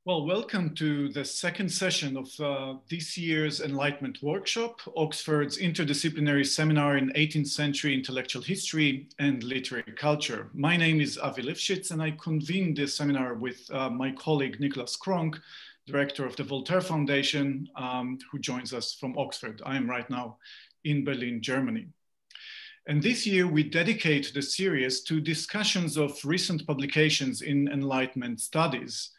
Well, welcome to the second session of this year's Enlightenment Workshop, Oxford's interdisciplinary seminar in 18th century intellectual history and literary culture. My name is Avi Lifschitz, and I convened this seminar with my colleague Nicholas Cronk, director of the Voltaire Foundation, who joins us from Oxford. I am right now in Berlin, Germany. And this year we dedicate the series to discussions of recent publications in Enlightenment studies.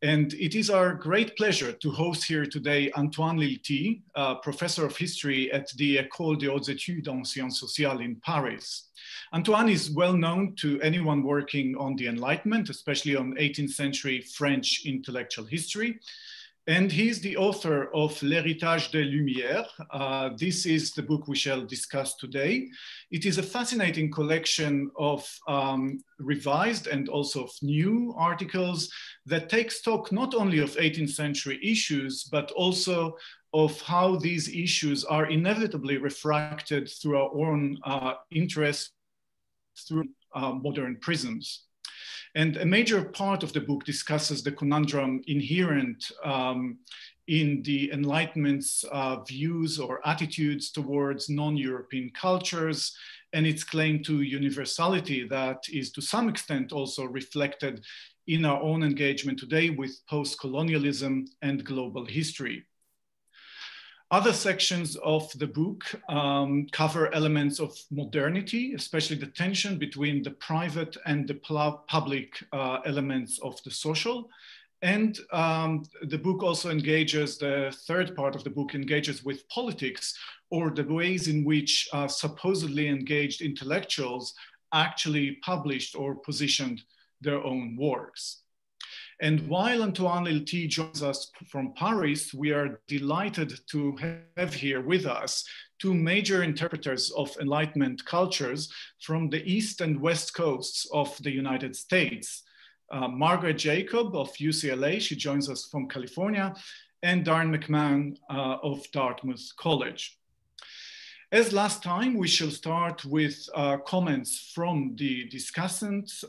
And it is our great pleasure to host here today Antoine Lilti, professor of history at the École des Hautes Études en Sciences Sociales in Paris. Antoine is well known to anyone working on the Enlightenment, especially on 18th century French intellectual history. And he's the author of L'Héritage des Lumières. This is the book we shall discuss today. It is a fascinating collection of revised and also of new articles that take stock not only of 18th century issues, but also of how these issues are inevitably refracted through our own interests through modern prisms. And a major part of the book discusses the conundrum inherent in the Enlightenment's views or attitudes towards non-European cultures and its claim to universality that is to some extent also reflected in our own engagement today with post-colonialism and global history. Other sections of the book cover elements of modernity, especially the tension between the private and the public elements of the social. And the book also engages, the third part of the book engages with politics, or the ways in which supposedly engaged intellectuals actually published or positioned their own works. And while Antoine Lilti joins us from Paris, we are delighted to have here with us two major interpreters of Enlightenment cultures from the East and West coasts of the United States. Margaret Jacob of UCLA, she joins us from California, and Darrin McMahon of Dartmouth College. As last time, we shall start with comments from the discussants,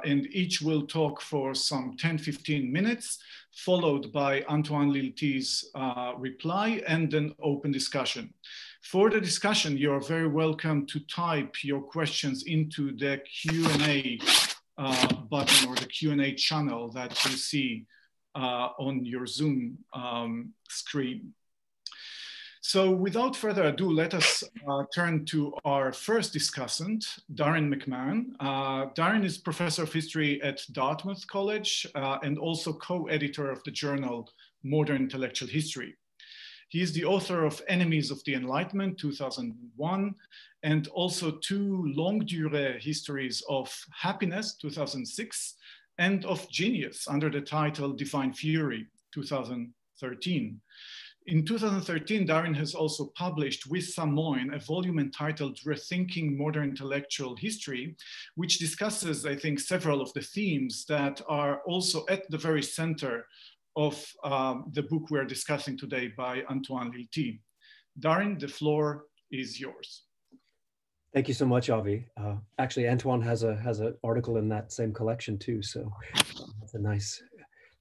and each will talk for some 10-15 minutes, followed by Antoine Lilti's reply and an open discussion. For the discussion, you're very welcome to type your questions into the Q&A button or the Q&A channel that you see on your Zoom screen. So without further ado, let us turn to our first discussant, Darrin McMahon. Darrin is professor of history at Dartmouth College and also co-editor of the journal Modern Intellectual History. He is the author of Enemies of the Enlightenment, 2001, and also two longue durée histories of Happiness, 2006, and of Genius under the title Divine Fury, 2013. In 2013, Darrin has also published with Samoin a volume entitled Rethinking Modern Intellectual History, which discusses, I think, several of the themes that are also at the very center of the book we're discussing today by Antoine Lilti. Darrin, the floor is yours. Thank you so much, Avi. Actually, Antoine has an article in that same collection too, so that's a nice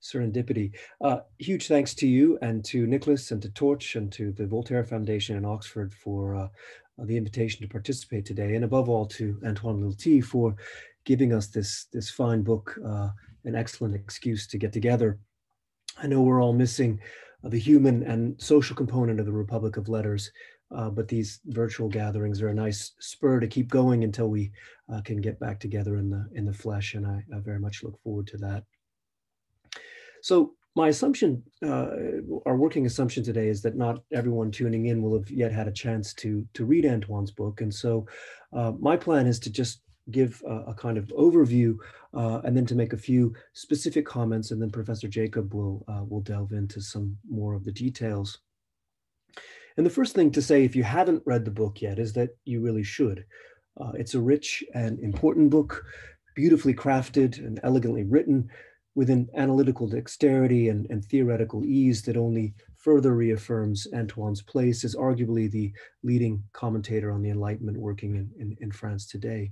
serendipity. Huge thanks to you and to Nicholas and to Torch and to the Voltaire Foundation in Oxford for the invitation to participate today, and above all to Antoine Lilti for giving us this fine book, an excellent excuse to get together. I know we're all missing the human and social component of the Republic of Letters, but these virtual gatherings are a nice spur to keep going until we can get back together in the flesh, and I very much look forward to that. So my assumption, our working assumption today is that not everyone tuning in will have yet had a chance to read Antoine's book. And so my plan is to just give a kind of overview and then to make a few specific comments, and then Professor Jacob will delve into some more of the details. And the first thing to say, if you haven't read the book yet, is that you really should. It's a rich and important book, beautifully crafted and elegantly written, with an analytical dexterity and theoretical ease that only further reaffirms Antoine's place as arguably the leading commentator on the Enlightenment working in France today.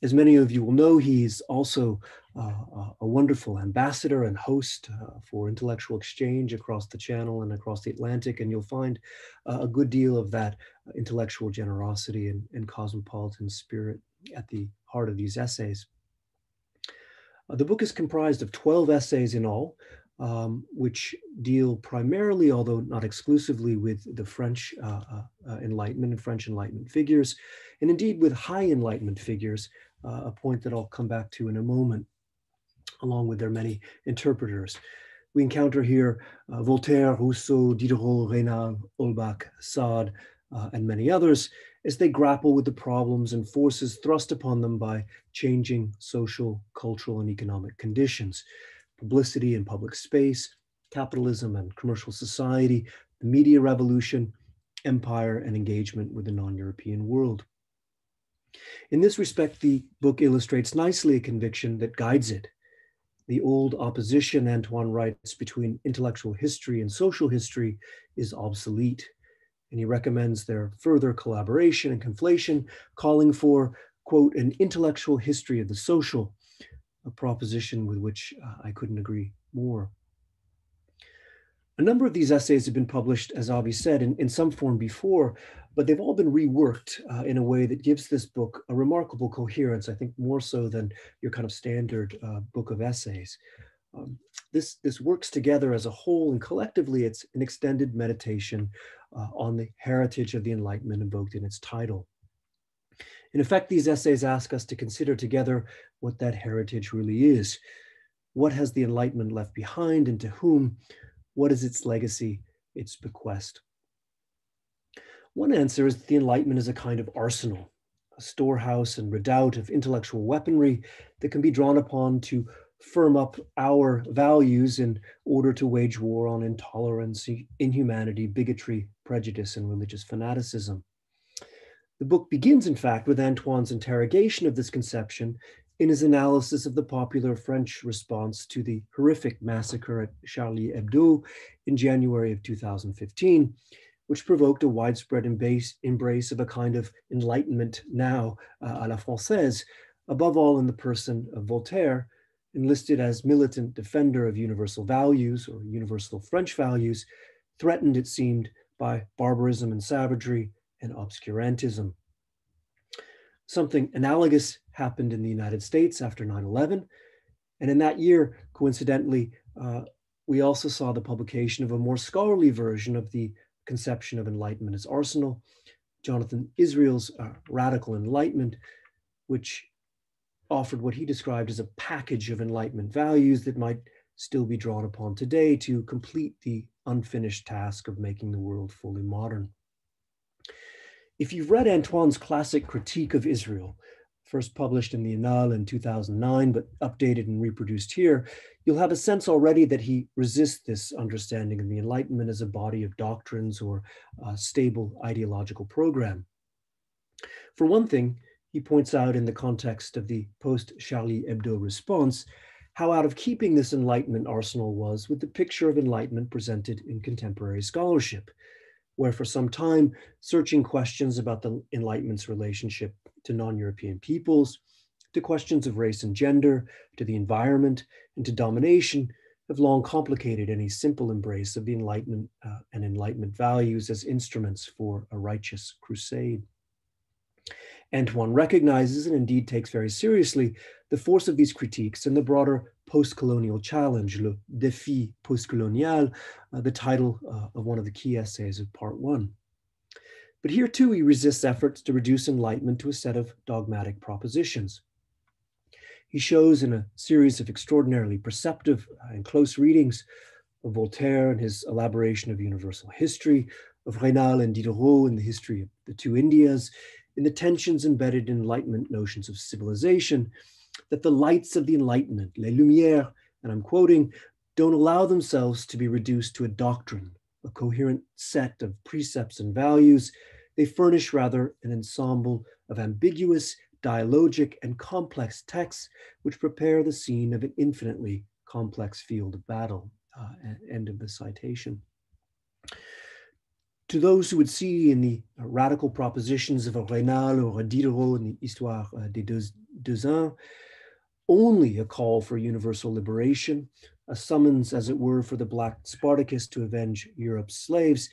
As many of you will know, he's also a wonderful ambassador and host for intellectual exchange across the Channel and across the Atlantic, and you'll find a good deal of that intellectual generosity and cosmopolitan spirit at the heart of these essays. The book is comprised of 12 essays in all, which deal primarily, although not exclusively, with the French Enlightenment and French Enlightenment figures, and indeed with high Enlightenment figures, a point that I'll come back to in a moment, along with their many interpreters. We encounter here Voltaire, Rousseau, Diderot, Raynal, Holbach, Sade, and many others, as they grapple with the problems and forces thrust upon them by changing social, cultural, and economic conditions, publicity and public space, capitalism and commercial society, the media revolution, empire, and engagement with the non-European world. In this respect, the book illustrates nicely a conviction that guides it. The old opposition, Antoine writes, between intellectual history and social history is obsolete, and he recommends their further collaboration and conflation, calling for, quote, an intellectual history of the social, a proposition with which I couldn't agree more. A number of these essays have been published, as Avi said, in some form before, but they've all been reworked in a way that gives this book a remarkable coherence, I think more so than your kind of standard book of essays. This works together as a whole, and collectively it's an extended meditation on the heritage of the Enlightenment invoked in its title. In effect, these essays ask us to consider together what that heritage really is. What has the Enlightenment left behind, and to whom? What is its legacy, its bequest? One answer is that the Enlightenment is a kind of arsenal, a storehouse and redoubt of intellectual weaponry that can be drawn upon to firm up our values in order to wage war on intolerance, inhumanity, bigotry, prejudice, and religious fanaticism. The book begins, in fact, with Antoine's interrogation of this conception in his analysis of the popular French response to the horrific massacre at Charlie Hebdo in January of 2015, which provoked a widespread embrace of a kind of Enlightenment now à la Française, above all in the person of Voltaire, enlisted as militant defender of universal values or universal French values, threatened, it seemed, by barbarism and savagery and obscurantism. Something analogous happened in the United States after 9/11. And in that year, coincidentally, we also saw the publication of a more scholarly version of the conception of Enlightenment as arsenal, Jonathan Israel's Radical Enlightenment, which offered what he described as a package of Enlightenment values that might still be drawn upon today to complete the unfinished task of making the world fully modern. If you've read Antoine's classic critique of Israel, first published in the Annales in 2009, but updated and reproduced here, you'll have a sense already that he resists this understanding of the Enlightenment as a body of doctrines or a stable ideological program. For one thing, he points out in the context of the post-Charlie Hebdo response, how out of keeping this Enlightenment arsenal was with the picture of Enlightenment presented in contemporary scholarship, where for some time, searching questions about the Enlightenment's relationship to non-European peoples, to questions of race and gender, to the environment, and to domination have long complicated any simple embrace of the Enlightenment and Enlightenment values as instruments for a righteous crusade. Antoine recognizes and indeed takes very seriously the force of these critiques and the broader post-colonial challenge, le défi post-colonial, the title of one of the key essays of part one. But here too, he resists efforts to reduce Enlightenment to a set of dogmatic propositions. He shows in a series of extraordinarily perceptive and close readings of Voltaire and his elaboration of universal history, of Raynal and Diderot in the history of the two Indias, in the tensions embedded in Enlightenment notions of civilization, that the lights of the Enlightenment, les lumières, and I'm quoting, don't allow themselves to be reduced to a doctrine, a coherent set of precepts and values. They furnish rather an ensemble of ambiguous, dialogic, and complex texts which prepare the scene of an infinitely complex field of battle. End of the citation. To those who would see in the radical propositions of a Raynal or a Diderot in the Histoire des deux uns only a call for universal liberation, a summons, as it were, for the Black Spartacus to avenge Europe's slaves,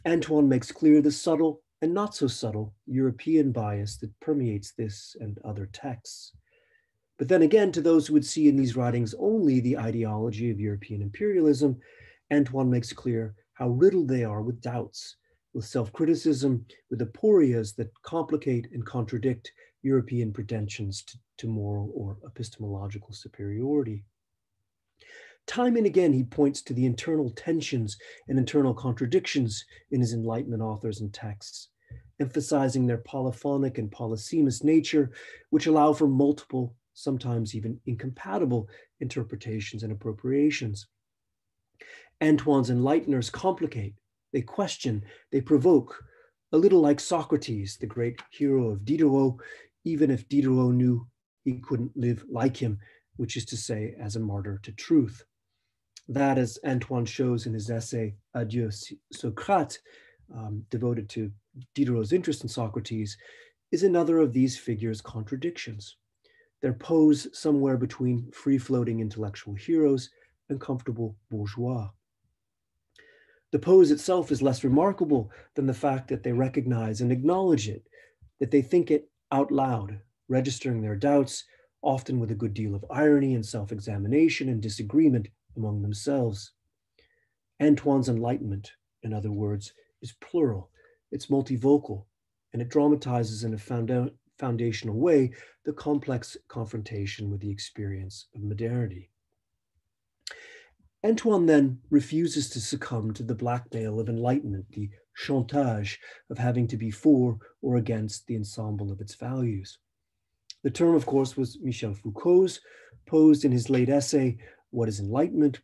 Antoine makes clear the subtle and not so subtle European bias that permeates this and other texts. But then again, to those who would see in these writings only the ideology of European imperialism, Antoine makes clear how riddled they are with doubts, with self-criticism, with aporias that complicate and contradict European pretensions to moral or epistemological superiority. Time and again, he points to the internal tensions and internal contradictions in his Enlightenment authors and texts, emphasizing their polyphonic and polysemous nature, which allow for multiple, sometimes even incompatible interpretations and appropriations. Antoine's Enlighteners complicate, they question, they provoke, a little like Socrates, the great hero of Diderot, even if Diderot knew he couldn't live like him, which is to say, as a martyr to truth. That, as Antoine shows in his essay, Adieu Socrate, devoted to Diderot's interest in Socrates, is another of these figures' contradictions. Their pose somewhere between free-floating intellectual heroes and comfortable bourgeois. The pose itself is less remarkable than the fact that they recognize and acknowledge it, that they think it out loud, registering their doubts, often with a good deal of irony and self-examination and disagreement among themselves. Antoine's Enlightenment, in other words, is plural, it's multivocal, and it dramatizes in a foundational way the complex confrontation with the experience of modernity. Antoine then refuses to succumb to the blackmail of Enlightenment, the chantage of having to be for or against the ensemble of its values. The term, of course, was Michel Foucault's, posed in his late essay, What is Enlightenment?,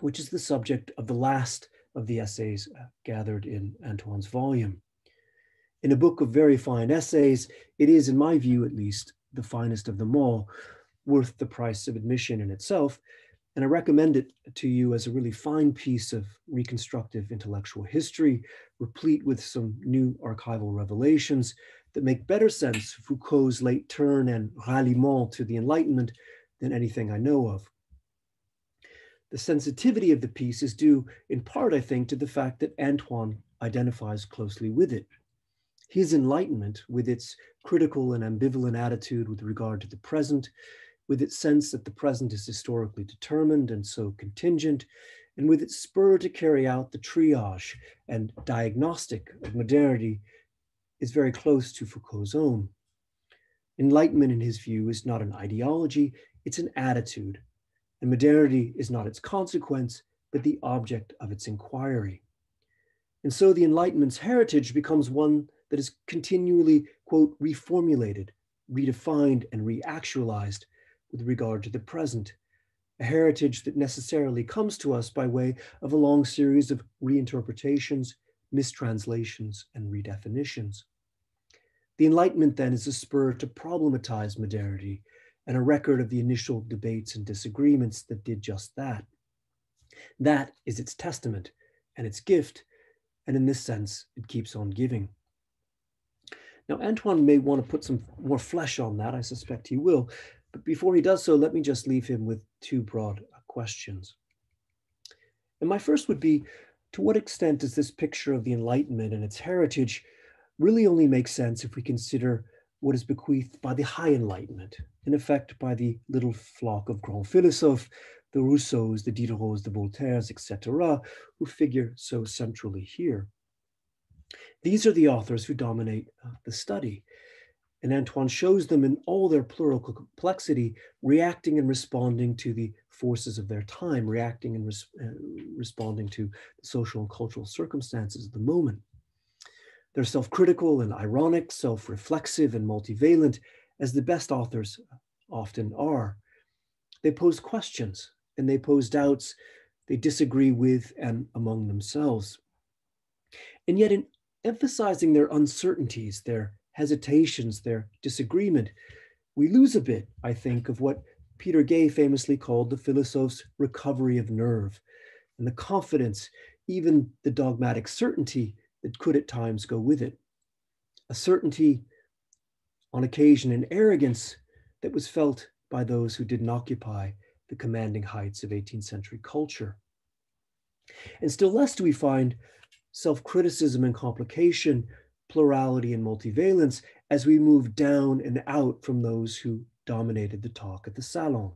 which is the subject of the last of the essays gathered in Antoine's volume. In a book of very fine essays, it is, in my view at least, the finest of them all, worth the price of admission in itself, and I recommend it to you as a really fine piece of reconstructive intellectual history, replete with some new archival revelations that make better sense of Foucault's late turn and ralliement to the Enlightenment than anything I know of. The sensitivity of the piece is due in part, I think, to the fact that Antoine identifies closely with it. His Enlightenment, with its critical and ambivalent attitude with regard to the present, with its sense that the present is historically determined and so contingent, and with its spur to carry out the triage and diagnostic of modernity, is very close to Foucault's own. Enlightenment, in his view, is not an ideology, it's an attitude, and modernity is not its consequence, but the object of its inquiry. And so the Enlightenment's heritage becomes one that is continually, quote, reformulated, redefined, and reactualized with regard to the present, a heritage that necessarily comes to us by way of a long series of reinterpretations, mistranslations, and redefinitions. The Enlightenment then is a spur to problematize modernity and a record of the initial debates and disagreements that did just that. That is its testament and its gift, and in this sense, it keeps on giving. Now, Antoine may want to put some more flesh on that, I suspect he will, but before he does so, let me just leave him with two broad questions. And my first would be, to what extent does this picture of the Enlightenment and its heritage really only make sense if we consider what is bequeathed by the High Enlightenment, in effect by the little flock of grands philosophes, the Rousseaus, the Diderots, the Voltaires, etc., who figure so centrally here. These are the authors who dominate the study, and Antoine shows them in all their plural complexity, reacting and responding to the forces of their time, reacting and responding to the social and cultural circumstances of the moment. They're self-critical and ironic, self-reflexive and multivalent, as the best authors often are. They pose questions and they pose doubts they disagree with and among themselves. And yet in emphasizing their uncertainties, their hesitations, their disagreement, we lose a bit, I think, of what Peter Gay famously called the philosophe's recovery of nerve and the confidence even the dogmatic certainty that could at times go with it. A certainty, on occasion an arrogance, that was felt by those who didn't occupy the commanding heights of 18th century culture. And still less do we find self-criticism and complication, plurality and multivalence as we move down and out from those who dominated the talk at the salon.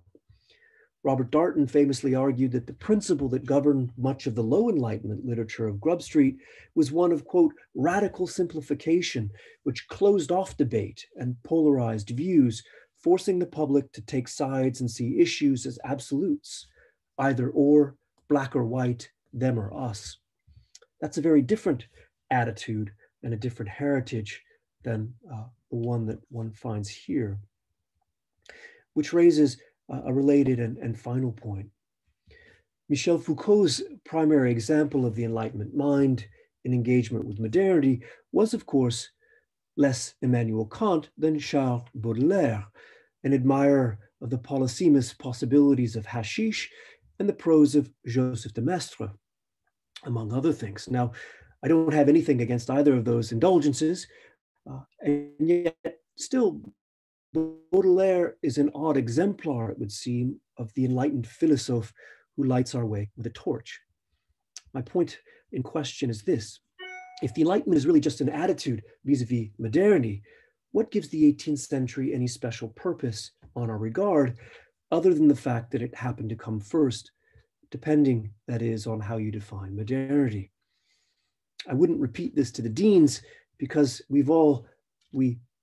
Robert Dartmouth famously argued that the principle that governed much of the low Enlightenment literature of Grub Street was one of, quote, radical simplification, which closed off debate and polarized views, forcing the public to take sides and see issues as absolutes, either or, black or white, them or us. That's a very different attitude and a different heritage than the one that one finds here, which raises a related and final point. Michel Foucault's primary example of the Enlightenment mind in engagement with modernity was, of course, less Immanuel Kant than Charles Baudelaire, an admirer of the polysemous possibilities of hashish and the prose of Joseph de Maistre, among other things. Now, I don't have anything against either of those indulgences, and yet still, Baudelaire is an odd exemplar, it would seem, of the enlightened philosophe who lights our way with a torch. My point in question is this: if the Enlightenment is really just an attitude vis-a-vis modernity, what gives the 18th century any special purpose on our regard, other than the fact that it happened to come first, depending, that is, on how you define modernity? I wouldn't repeat this to the deans because we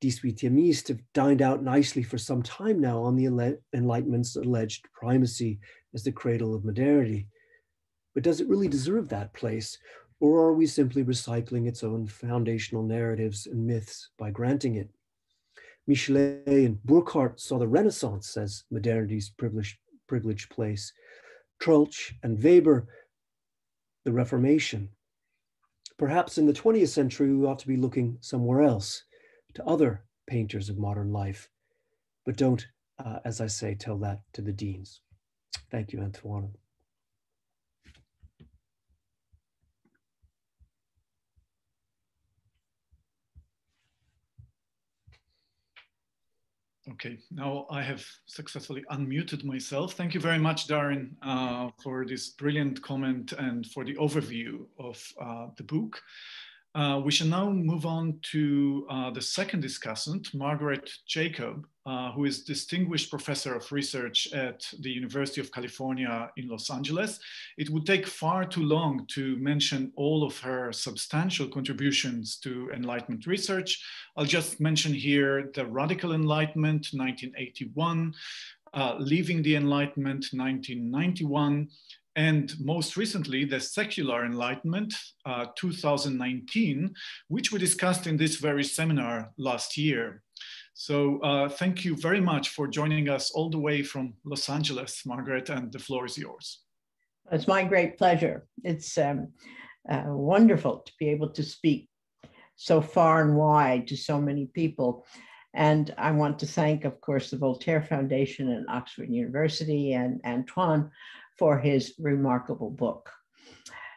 18th have dined out nicely for some time now on the Enlightenment's alleged primacy as the cradle of modernity. But does it really deserve that place? Or are we simply recycling its own foundational narratives and myths by granting it? Michelet and Burckhardt saw the Renaissance as modernity's privileged place. Troeltsch and Weber, the Reformation. Perhaps in the 20th century, we ought to be looking somewhere else, to other painters of modern life, but don't, as I say, tell that to the deans. Thank you, Antoine. Okay, now I have successfully unmuted myself. Thank you very much, Darrin, for this brilliant comment and for the overview of the book. We shall now move on to the second discussant, Margaret Jacob, who is Distinguished Professor of Research at the University of California in Los Angeles. It would take far too long to mention all of her substantial contributions to Enlightenment research. I'll just mention here the Radical Enlightenment, 1981, Leaving the Enlightenment, 1991, and most recently, the Secular Enlightenment, 2019, which we discussed in this very seminar last year. So thank you very much for joining us all the way from Los Angeles, Margaret, and the floor is yours. It's my great pleasure. It's wonderful to be able to speak so far and wide to so many people. And I want to thank, of course, the Voltaire Foundation and Oxford University and Antoine for his remarkable book.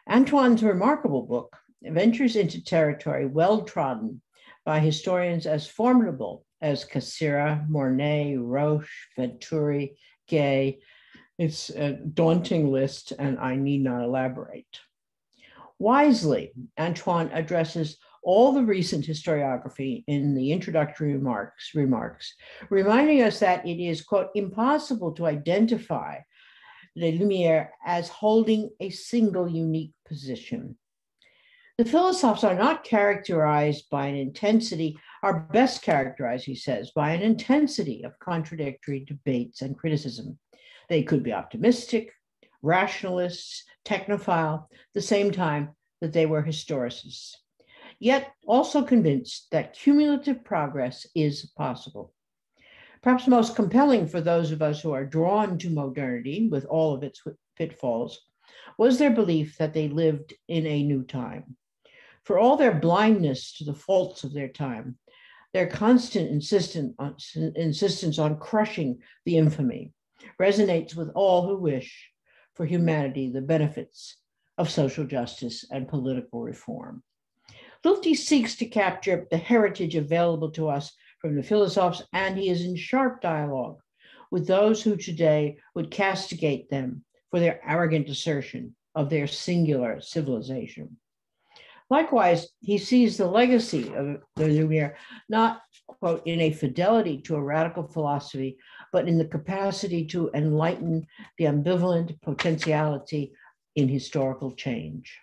Antoine's remarkable book ventures into territory well trodden by historians as formidable as Cassira, Mornay, Roche, Venturi, Gay. It's a daunting list, and I need not elaborate. Wisely, Antoine addresses all the recent historiography in the introductory remarks, reminding us that it is, quote, impossible to identify Les Lumières as holding a single unique position. The philosophes are not characterized by an intensity, are best characterized, he says, by an intensity of contradictory debates and criticism. They could be optimistic, rationalists, technophile, the same time that they were historicists, yet also convinced that cumulative progress is possible. Perhaps most compelling for those of us who are drawn to modernity with all of its pitfalls was their belief that they lived in a new time. For all their blindness to the faults of their time, their constant insistence on crushing the infamy resonates with all who wish for humanity the benefits of social justice and political reform. Lilti seeks to capture the heritage available to us from the philosophers, and he is in sharp dialogue with those who today would castigate them for their arrogant assertion of their singular civilization. Likewise, he sees the legacy of the Lumie not, quote, in a fidelity to a radical philosophy, but in the capacity to enlighten the ambivalent potentiality in historical change.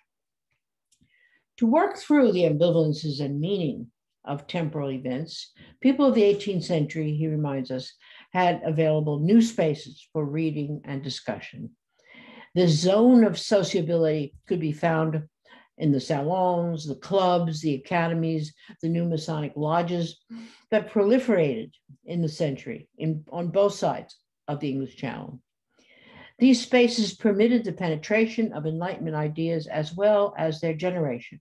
To work through the ambivalences and meaning of temporal events, people of the 18th century, he reminds us, had available new spaces for reading and discussion. The zone of sociability could be found in the salons, the clubs, the academies, the new Masonic lodges that proliferated in the century on both sides of the English Channel. These spaces permitted the penetration of Enlightenment ideas as well as their generation.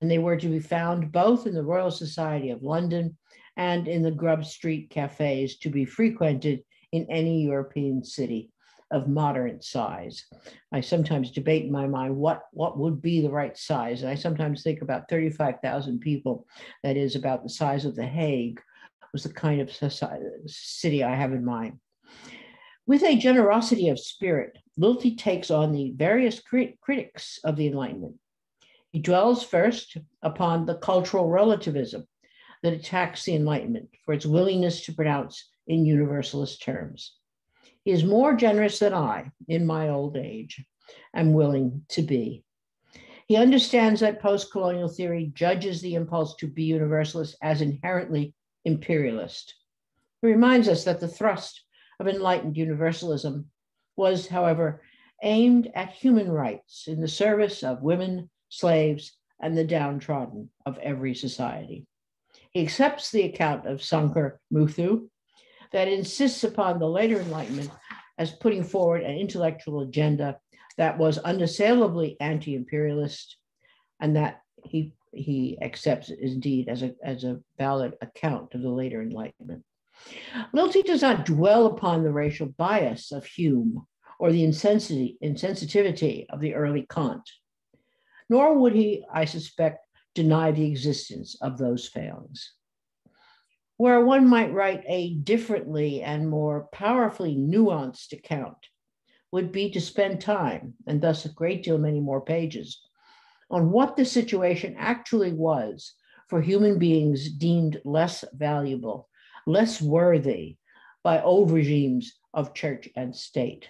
And they were to be found both in the Royal Society of London and in the Grub Street cafes to be frequented in any European city of moderate size. I sometimes debate in my mind what would be the right size. And I sometimes think about 35,000 people, that is about the size of The Hague, was the kind of city I have in mind. With a generosity of spirit, Lilti takes on the various critics of the Enlightenment. He dwells first upon the cultural relativism that attacks the Enlightenment for its willingness to pronounce in universalist terms. He is more generous than I, in my old age, am willing to be. He understands that post-colonial theory judges the impulse to be universalist as inherently imperialist. He reminds us that the thrust of enlightened universalism was, however, aimed at human rights in the service of women, slaves, and the downtrodden of every society. He accepts the account of Sankar Muthu that insists upon the later Enlightenment as putting forward an intellectual agenda that was unassailably anti-imperialist, and that he accepts indeed as a valid account of the later Enlightenment. Lilti does not dwell upon the racial bias of Hume or the insensitivity of the early Kant, nor would he, I suspect, deny the existence of those failings. Where one might write a differently and more powerfully nuanced account would be to spend time, and thus a great deal many more pages, on what the situation actually was for human beings deemed less valuable, less worthy by old regimes of church and state.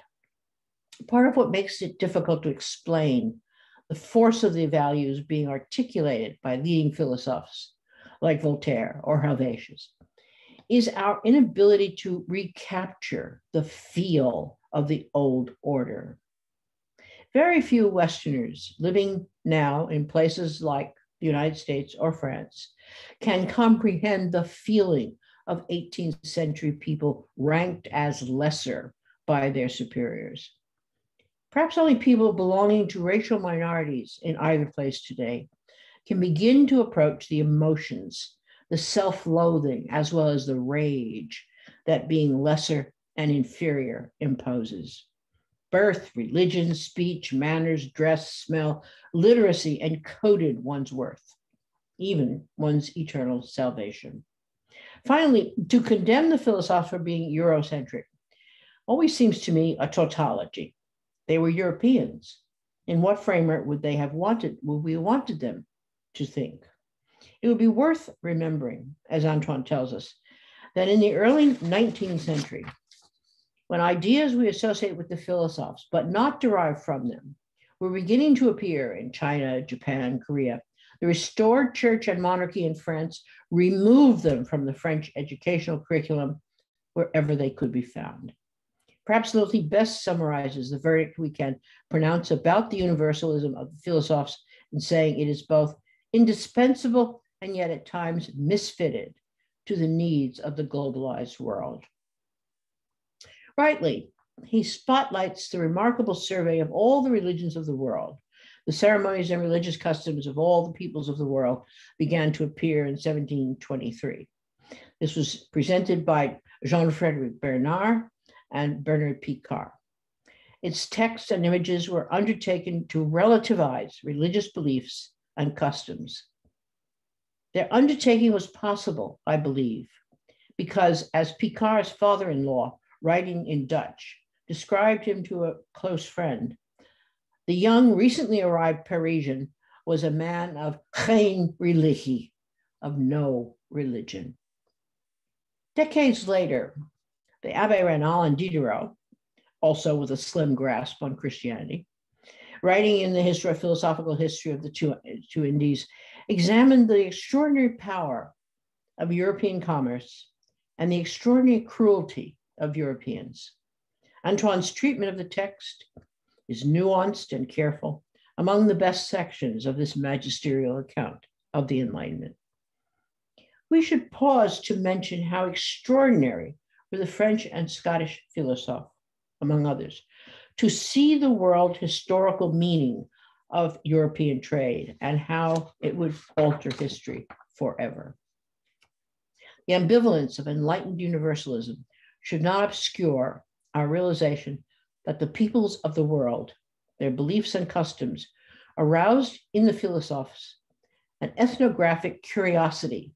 Part of what makes it difficult to explain the force of the values being articulated by leading philosophers like Voltaire or Helvetius is our inability to recapture the feel of the old order. Very few Westerners living now in places like the United States or France can comprehend the feeling of 18th century people ranked as lesser by their superiors. Perhaps only people belonging to racial minorities in either place today can begin to approach the emotions, the self-loathing, as well as the rage that being lesser and inferior imposes. Birth, religion, speech, manners, dress, smell, literacy encoded one's worth, even one's eternal salvation. Finally, to condemn the philosophers for being Eurocentric always seems to me a tautology. They were Europeans. In what framework would we have wanted them to think? It would be worth remembering, as Antoine tells us, that in the early 19th century, when ideas we associate with the philosophers, but not derived from them, were beginning to appear in China, Japan, Korea, the restored church and monarchy in France removed them from the French educational curriculum wherever they could be found. Perhaps Lilti best summarizes the verdict we can pronounce about the universalism of the philosophers in saying it is both indispensable and yet at times misfitted to the needs of the globalized world. Rightly, he spotlights the remarkable survey of all the religions of the world. The ceremonies and religious customs of all the peoples of the world began to appear in 1723. This was presented by Jean-Frédéric Bernard and Bernard Picard. Its texts and images were undertaken to relativize religious beliefs and customs. Their undertaking was possible, I believe, because as Picard's father-in-law, writing in Dutch, described him to a close friend, the young, recently arrived Parisian was a man of geen religie, of no religion. Decades later, the Abbé Raynal and Diderot, also with a slim grasp on Christianity, writing in the philosophical history of the two Indies, examined the extraordinary power of European commerce and the extraordinary cruelty of Europeans. Antoine's treatment of the text is nuanced and careful, among the best sections of this magisterial account of the Enlightenment. We should pause to mention how extraordinary were the French and Scottish philosophes, among others, to see the world historical meaning of European trade and how it would alter history forever. The ambivalence of enlightened universalism should not obscure our realization that the peoples of the world, their beliefs and customs, aroused in the philosophers an ethnographic curiosity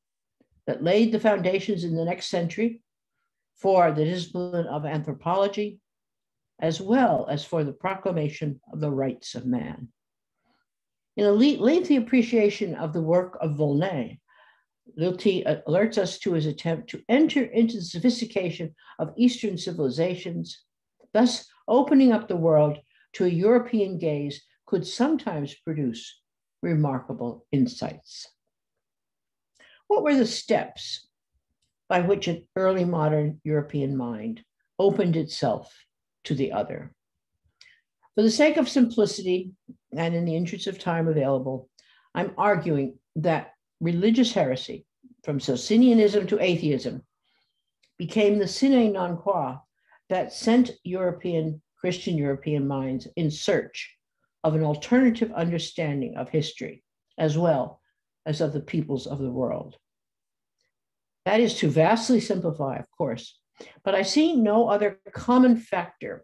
that laid the foundations in the next century for the discipline of anthropology, as well as for the proclamation of the rights of man. In a lengthy appreciation of the work of Voltaire, Lilti alerts us to his attempt to enter into the sophistication of Eastern civilizations, thus opening up the world to a European gaze could sometimes produce remarkable insights. What were the steps by which an early modern European mind opened itself to the other? For the sake of simplicity and in the interest of time available, I'm arguing that religious heresy, from Socinianism to atheism, became the sine non qua that sent Christian European minds in search of an alternative understanding of history, as well as of the peoples of the world. That is to vastly simplify, of course, but I see no other common factor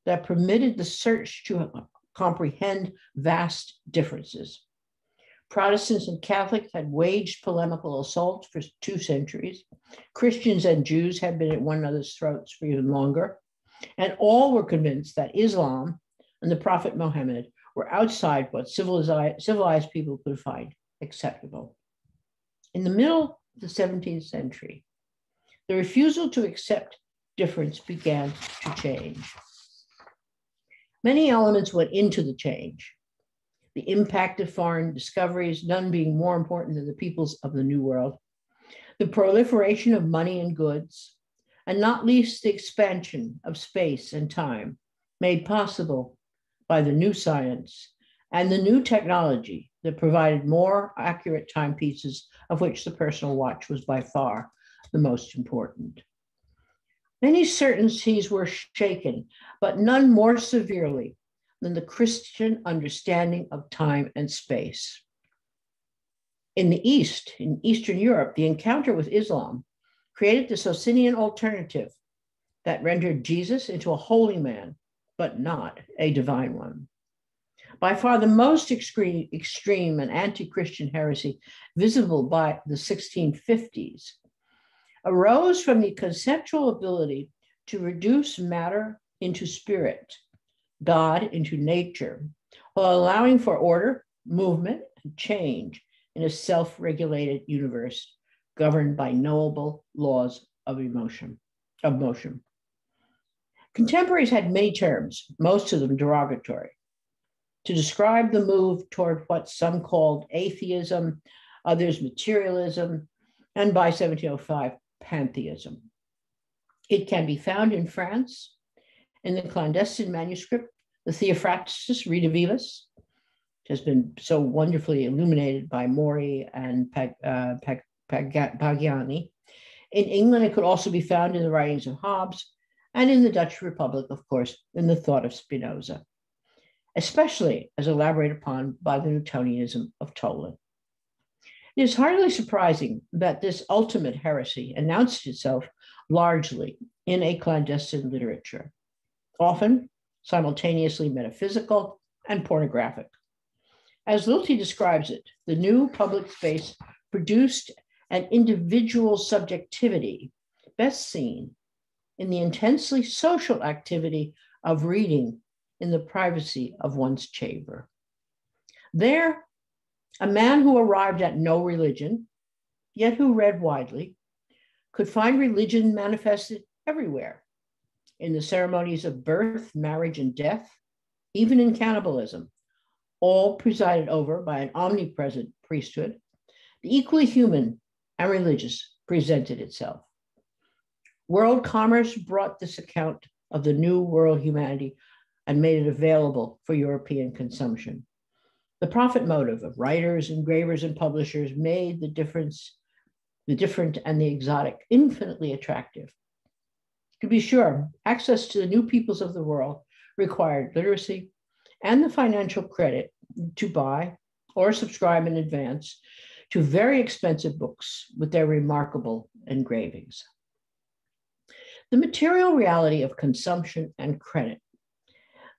that permitted the search to comprehend vast differences. Protestants and Catholics had waged polemical assaults for 2 centuries. Christians and Jews had been at one another's throats for even longer. And all were convinced that Islam and the Prophet Muhammad were outside what civilized people could find acceptable. In the middle of the 17th century, the refusal to accept difference began to change. Many elements went into the change. The impact of foreign discoveries, none being more important than the peoples of the New World, the proliferation of money and goods, and not least the expansion of space and time made possible by the new science and the new technology that provided more accurate timepieces, of which the personal watch was by far the most important. Many certainties were shaken, but none more severely than the Christian understanding of time and space. In the East, in Eastern Europe, the encounter with Islam created the Socinian alternative that rendered Jesus into a holy man, but not a divine one. By far the most extreme and anti-Christian heresy visible by the 1650s arose from the conceptual ability to reduce matter into spirit, God into nature, while allowing for order, movement, and change in a self-regulated universe governed by knowable laws of motion. Contemporaries had many terms, most of them derogatory, to describe the move toward what some called atheism, others materialism, and by 1705, pantheism. It can be found in France in the clandestine manuscript, the Theophrastus Redivivus, which has been so wonderfully illuminated by Mori and Pagiani. In England, it could also be found in the writings of Hobbes, and in the Dutch Republic, of course, in the thought of Spinoza, especially as elaborated upon by the Newtonianism of Toland. It is hardly surprising that this ultimate heresy announced itself largely in a clandestine literature, often simultaneously metaphysical and pornographic. As Lilti describes it, the new public space produced an individual subjectivity best seen in the intensely social activity of reading in the privacy of one's chamber. There, a man who arrived at no religion, yet who read widely, could find religion manifested everywhere, in the ceremonies of birth, marriage, and death, even in cannibalism, all presided over by an omnipresent priesthood. The equally human and religious presented itself. World commerce brought this account of the new world humanity and made it available for European consumption. The profit motive of writers, engravers, and publishers made the different and the exotic infinitely attractive. To be sure, access to the new peoples of the world required literacy and the financial credit to buy or subscribe in advance to very expensive books with their remarkable engravings. The material reality of consumption and credit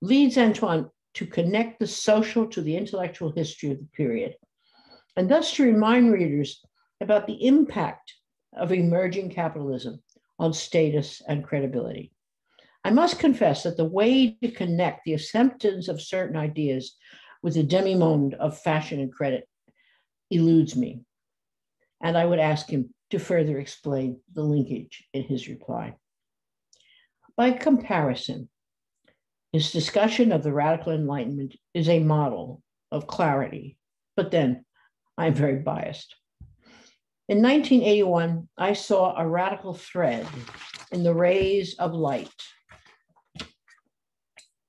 leads Antoine to connect the social to the intellectual history of the period, and thus to remind readers about the impact of emerging capitalism on status and credibility. I must confess that the way to connect the acceptance of certain ideas with the demi-monde of fashion and credit eludes me, and I would ask him to further explain the linkage in his reply. By comparison, his discussion of the radical Enlightenment is a model of clarity, but then I'm very biased. In 1981, I saw a radical thread in the rays of light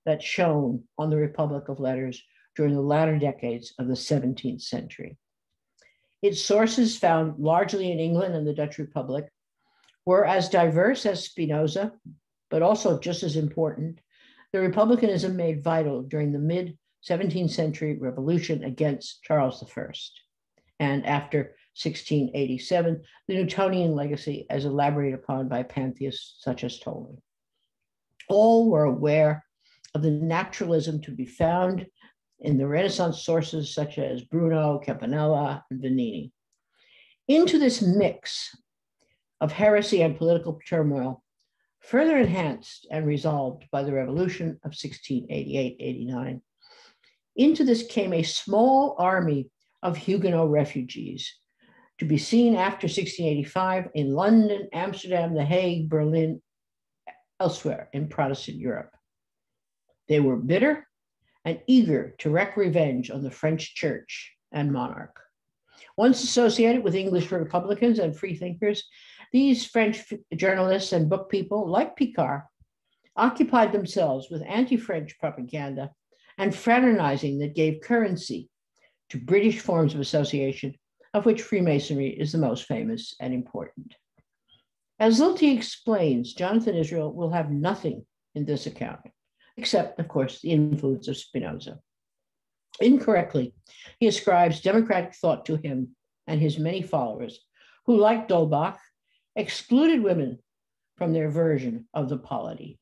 that shone on the Republic of Letters during the latter decades of the 17th century. Its sources, found largely in England and the Dutch Republic, were as diverse as Spinoza, but also just as important, the republicanism made vital during the mid-17th century revolution against Charles I, and after 1687, the Newtonian legacy as elaborated upon by pantheists such as Ptolemy. All were aware of the naturalism to be found in the Renaissance sources such as Bruno, Campanella, and Vanini. Into this mix of heresy and political turmoil, further enhanced and resolved by the revolution of 1688-89, into this came a small army of Huguenot refugees, to be seen after 1685 in London, Amsterdam, The Hague, Berlin, elsewhere in Protestant Europe. They were bitter and eager to wreak revenge on the French church and monarch. Once associated with English Republicans and freethinkers, these French journalists and book people, like Picard, occupied themselves with anti-French propaganda and fraternizing that gave currency to British forms of association, of which Freemasonry is the most famous and important. As Lilti explains, Jonathan Israel will have nothing in this account, except, of course, the influence of Spinoza. Incorrectly, he ascribes democratic thought to him and his many followers, who, like D'Holbach, excluded women from their version of the polity.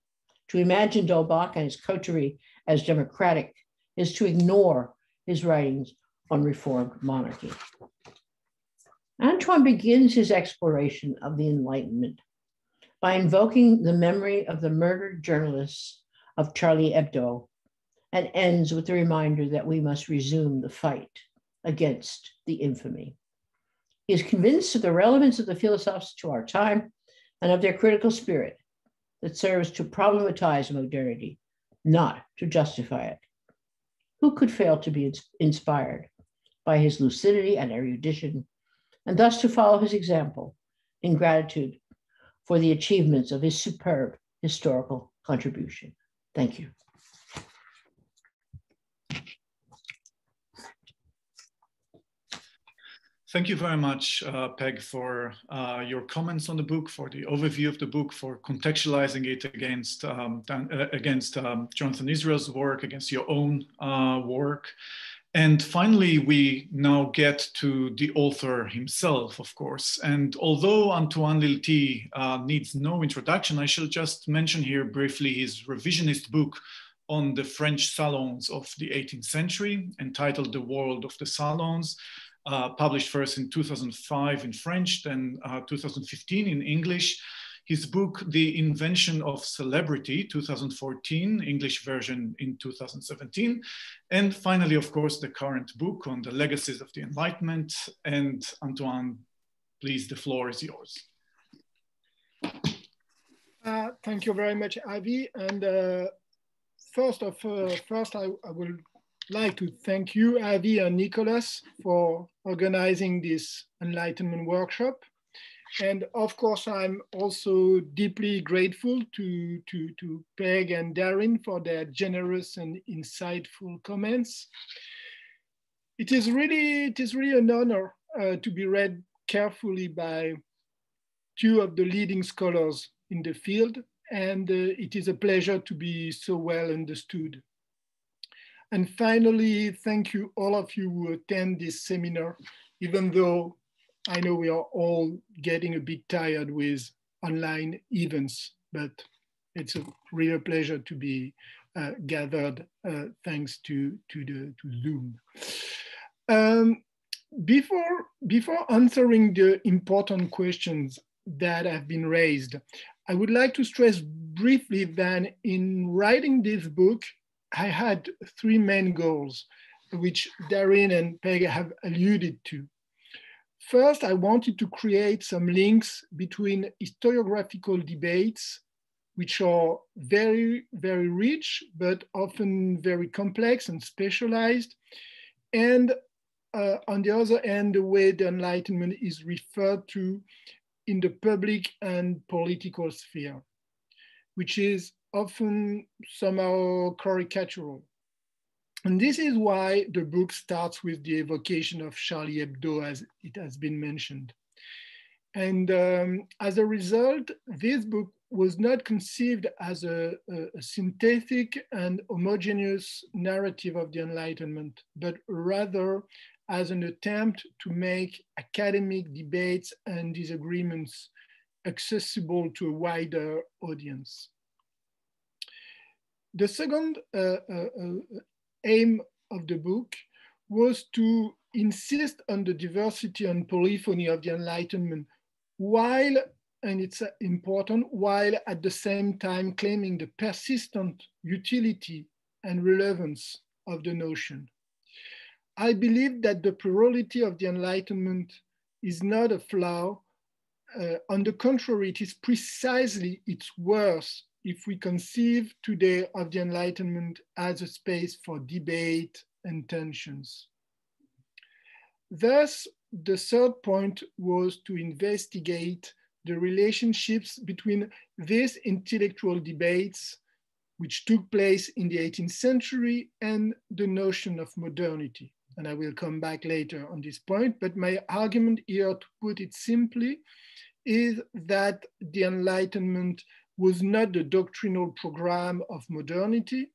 To imagine D'Holbach and his coterie as democratic is to ignore his writings on reformed monarchy. Antoine begins his exploration of the Enlightenment by invoking the memory of the murdered journalists of Charlie Hebdo, and ends with the reminder that we must resume the fight against the infamy. He is convinced of the relevance of the philosophes to our time and of their critical spirit that serves to problematize modernity, not to justify it. Who could fail to be inspired by his lucidity and erudition, and thus to follow his example in gratitude for the achievements of his superb historical contribution? Thank you. Thank you very much, Peg, for your comments on the book, for the overview of the book, for contextualizing it against Jonathan Israel's work, against your own work. And finally, we now get to the author himself, of course. And although Antoine Lilti needs no introduction, I shall just mention here briefly his revisionist book, on the French salons of the 18th century, entitled The World of the Salons, published first in 2005 in French, then 2015 in English. His book, The Invention of Celebrity, 2014, English version in 2017. And finally, of course, the current book on the legacies of the Enlightenment. And Antoine, please, the floor is yours. Thank you very much, Avi. And first, I would like to thank you, Avi and Nicholas, for organizing this Enlightenment workshop. And of course, I'm also deeply grateful to Peg and Darrin for their generous and insightful comments. It is really an honor to be read carefully by two of the leading scholars in the field, and it is a pleasure to be so well understood. And finally, thank you all of you who attend this seminar, even though I know we are all getting a bit tired with online events, but it's a real pleasure to be gathered thanks to Zoom. Before answering the important questions that have been raised, I would like to stress briefly that in writing this book, I had three main goals, which Darrin and Peg have alluded to. First, I wanted to create some links between historiographical debates, which are very, very rich, but often very complex and specialized, and on the other hand, the way the Enlightenment is referred to in the public and political sphere, which is often somehow caricatural. And this is why the book starts with the evocation of Charlie Hebdo, as it has been mentioned. And as a result, this book was not conceived as a synthetic and homogeneous narrative of the Enlightenment, but rather as an attempt to make academic debates and disagreements accessible to a wider audience. The second aim of the book was to insist on the diversity and polyphony of the Enlightenment while, and it's important, while at the same time claiming the persistent utility and relevance of the notion. I believe that the plurality of the Enlightenment is not a flaw. On the contrary, it is precisely its worth if we conceive today of the Enlightenment as a space for debate and tensions. Thus, the third point was to investigate the relationships between these intellectual debates, which took place in the 18th century, and the notion of modernity. And I will come back later on this point, but my argument here, to put it simply, is that the Enlightenment was not the doctrinal program of modernity.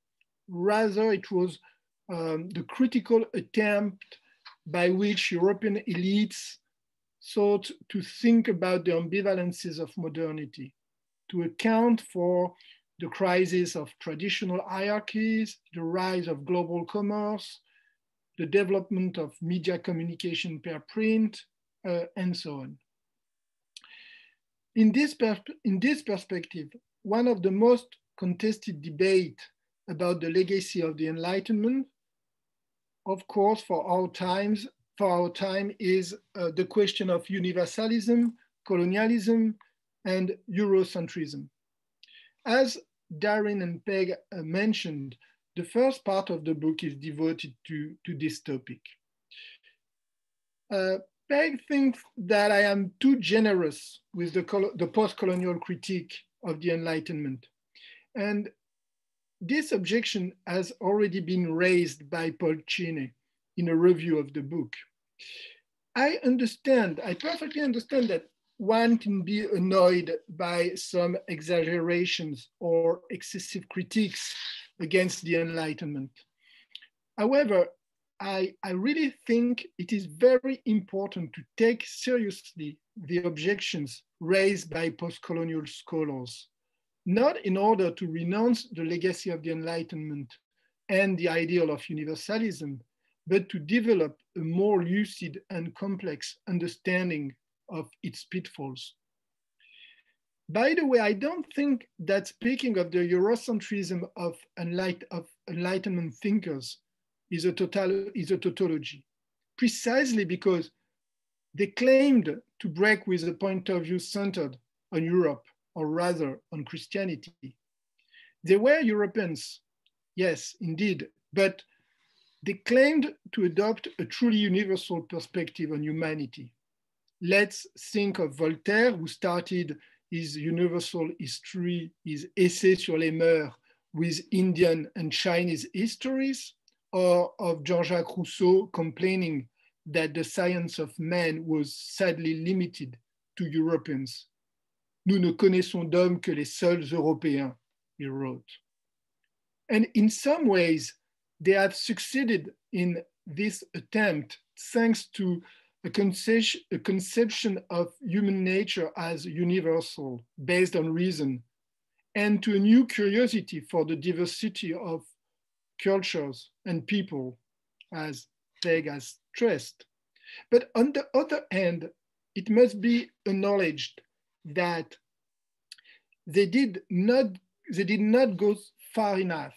Rather, it was the critical attempt by which European elites sought to think about the ambivalences of modernity, to account for the crisis of traditional hierarchies, the rise of global commerce, the development of media communication per print, and so on. In this perspective, one of the most contested debates about the legacy of the Enlightenment, of course, for our time is the question of universalism, colonialism, and Eurocentrism. As Darrin and Peg mentioned, the first part of the book is devoted to this topic. Peg thinks that I am too generous with the post-colonial critique of the Enlightenment. And this objection has already been raised by Paul Cheney in a review of the book. I perfectly understand that one can be annoyed by some exaggerations or excessive critiques against the Enlightenment. However, I really think it is very important to take seriously the objections raised by post-colonial scholars, not in order to renounce the legacy of the Enlightenment and the ideal of universalism, but to develop a more lucid and complex understanding of its pitfalls. By the way, I don't think that speaking of the Eurocentrism of Enlightenment thinkers is a tautology, precisely because they claimed to break with a point of view centered on Europe, or rather on Christianity. They were Europeans, yes, indeed, but they claimed to adopt a truly universal perspective on humanity. Let's think of Voltaire, who started his universal history, his essay sur les mœurs, with Indian and Chinese histories, or of Jean-Jacques Rousseau complaining that the science of man was sadly limited to Europeans. Nous ne connaissons d'hommes que les seuls Européens, he wrote. And in some ways, they have succeeded in this attempt thanks to a conception of human nature as universal, based on reason, and to a new curiosity for the diversity of cultures and people, as Peg has stressed. But on the other hand, it must be acknowledged that they did not go far enough,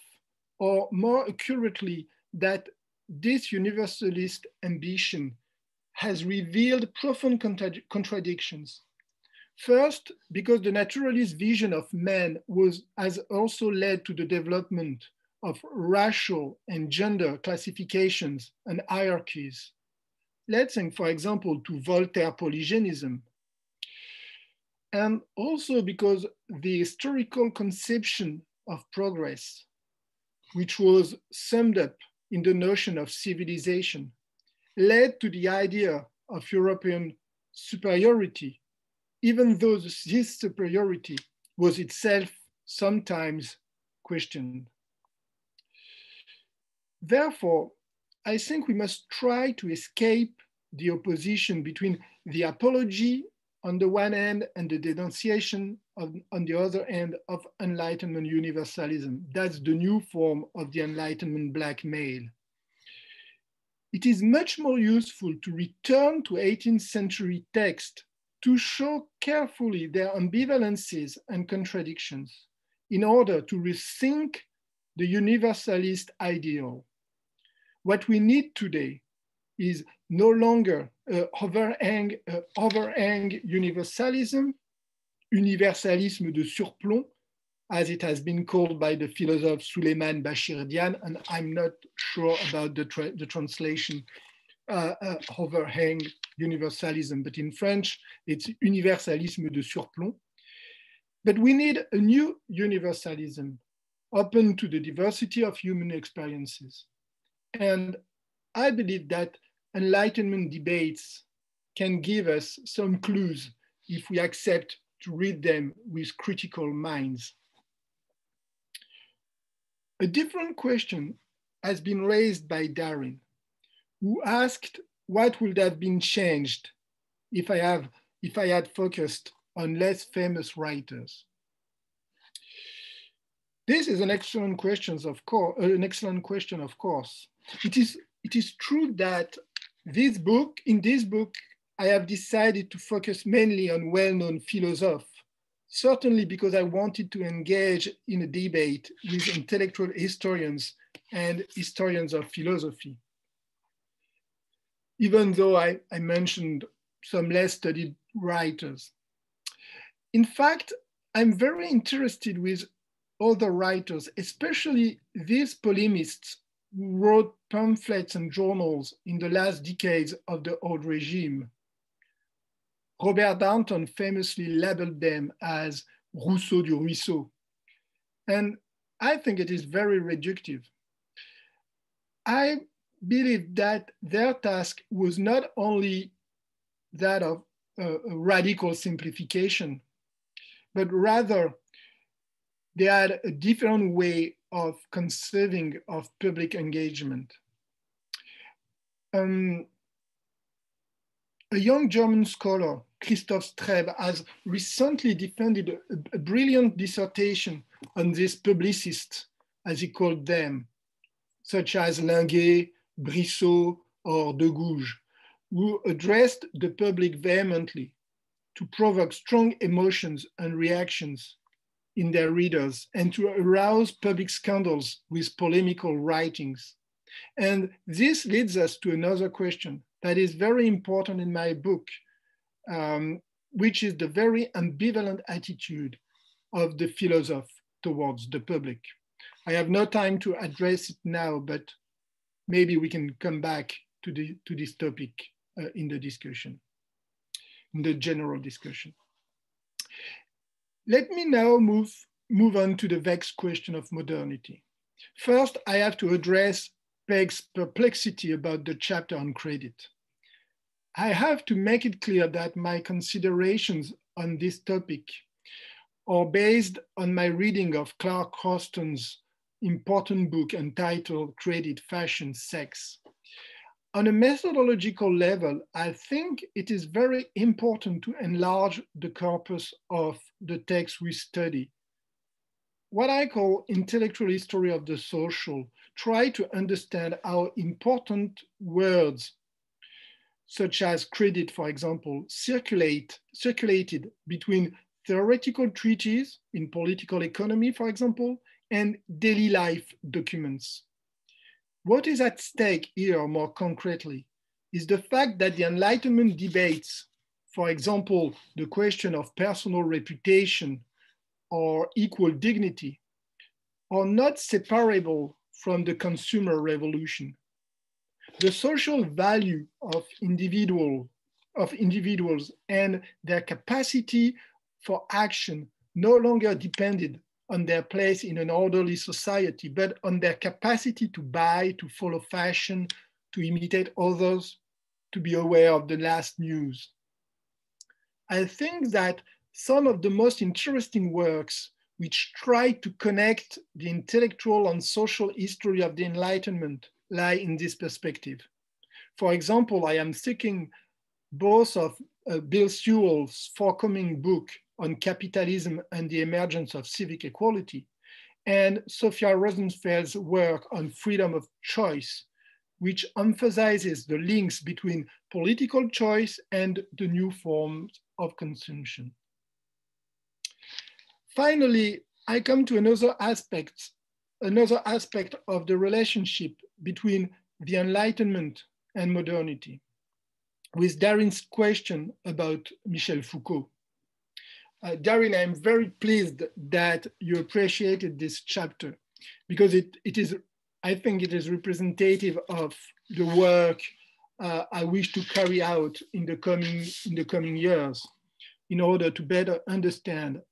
or more accurately, that this universalist ambition has revealed profound contradictions. First, because the naturalist vision of man has also led to the development of racial and gender classifications and hierarchies. Let's think, for example, to Voltaire polygenism. And also because the historical conception of progress, which was summed up in the notion of civilization, led to the idea of European superiority, even though this superiority was itself sometimes questioned. Therefore, I think we must try to escape the opposition between the apology on the one hand and the denunciation on the other hand of Enlightenment universalism. That's the new form of the Enlightenment blackmail. It is much more useful to return to 18th century texts to show carefully their ambivalences and contradictions in order to rethink the universalist ideal. What we need today is no longer overhang universalism, universalisme de surplomb, as it has been called by the philosopher Suleiman Bashirdian, and I'm not sure about the translation, overhang universalism, but in French, it's universalisme de surplomb. But we need a new universalism, open to the diversity of human experiences. And I believe that Enlightenment debates can give us some clues if we accept to read them with critical minds. A different question has been raised by Darrin, who asked what would have been changed if I had focused on less famous writers. This is an excellent question, of course. It is true that in this book, I have decided to focus mainly on well-known philosophers, certainly because I wanted to engage in a debate with intellectual historians and historians of philosophy. Even though I mentioned some less studied writers. In fact, I'm very interested with other writers, especially these polemists who wrote pamphlets and journals in the last decades of the old regime. Robert Darnton famously labeled them as Rousseau du Ruisseau. And I think it is very reductive. I believe that their task was not only that of a radical simplification, but rather they had a different way of conceiving of public engagement. A young German scholar Christophe Strebe has recently defended a brilliant dissertation on these publicists, as he called them, such as Linguet, Brissot, or De Gouges, who addressed the public vehemently to provoke strong emotions and reactions in their readers and to arouse public scandals with polemical writings. And this leads us to another question that is very important in my book, which is the very ambivalent attitude of the philosopher towards the public. I have no time to address it now, but maybe we can come back to this topic in the discussion, in the general discussion. Let me now move on to the vexed question of modernity. First, I have to address Peg's perplexity about the chapter on credit. I have to make it clear that my considerations on this topic are based on my reading of Clark Houston's important book entitled Credit, Fashion, Sex. On a methodological level, I think it is very important to enlarge the corpus of the text we study. What I call intellectual history of the social, try to understand how important words such as credit, for example, circulated between theoretical treatises in political economy, for example, and daily life documents. What is at stake here more concretely is the fact that the Enlightenment debates, for example, the question of personal reputation or equal dignity, are not separable from the consumer revolution. The social value of individuals and their capacity for action no longer depended on their place in an orderly society, but on their capacity to buy, to follow fashion, to imitate others, to be aware of the last news. I think that some of the most interesting works which try to connect the intellectual and social history of the Enlightenment lie in this perspective. For example, I am thinking both of Bill Sewell's forthcoming book on capitalism and the emergence of civic equality, and Sophia Rosenfeld's work on freedom of choice, which emphasizes the links between political choice and the new forms of consumption. Finally, I come to another aspect of the relationship between the Enlightenment and modernity, with Darrin's question about Michel Foucault. Darrin, I'm very pleased that you appreciated this chapter because I think it is representative of the work I wish to carry out in the coming years in order to better understand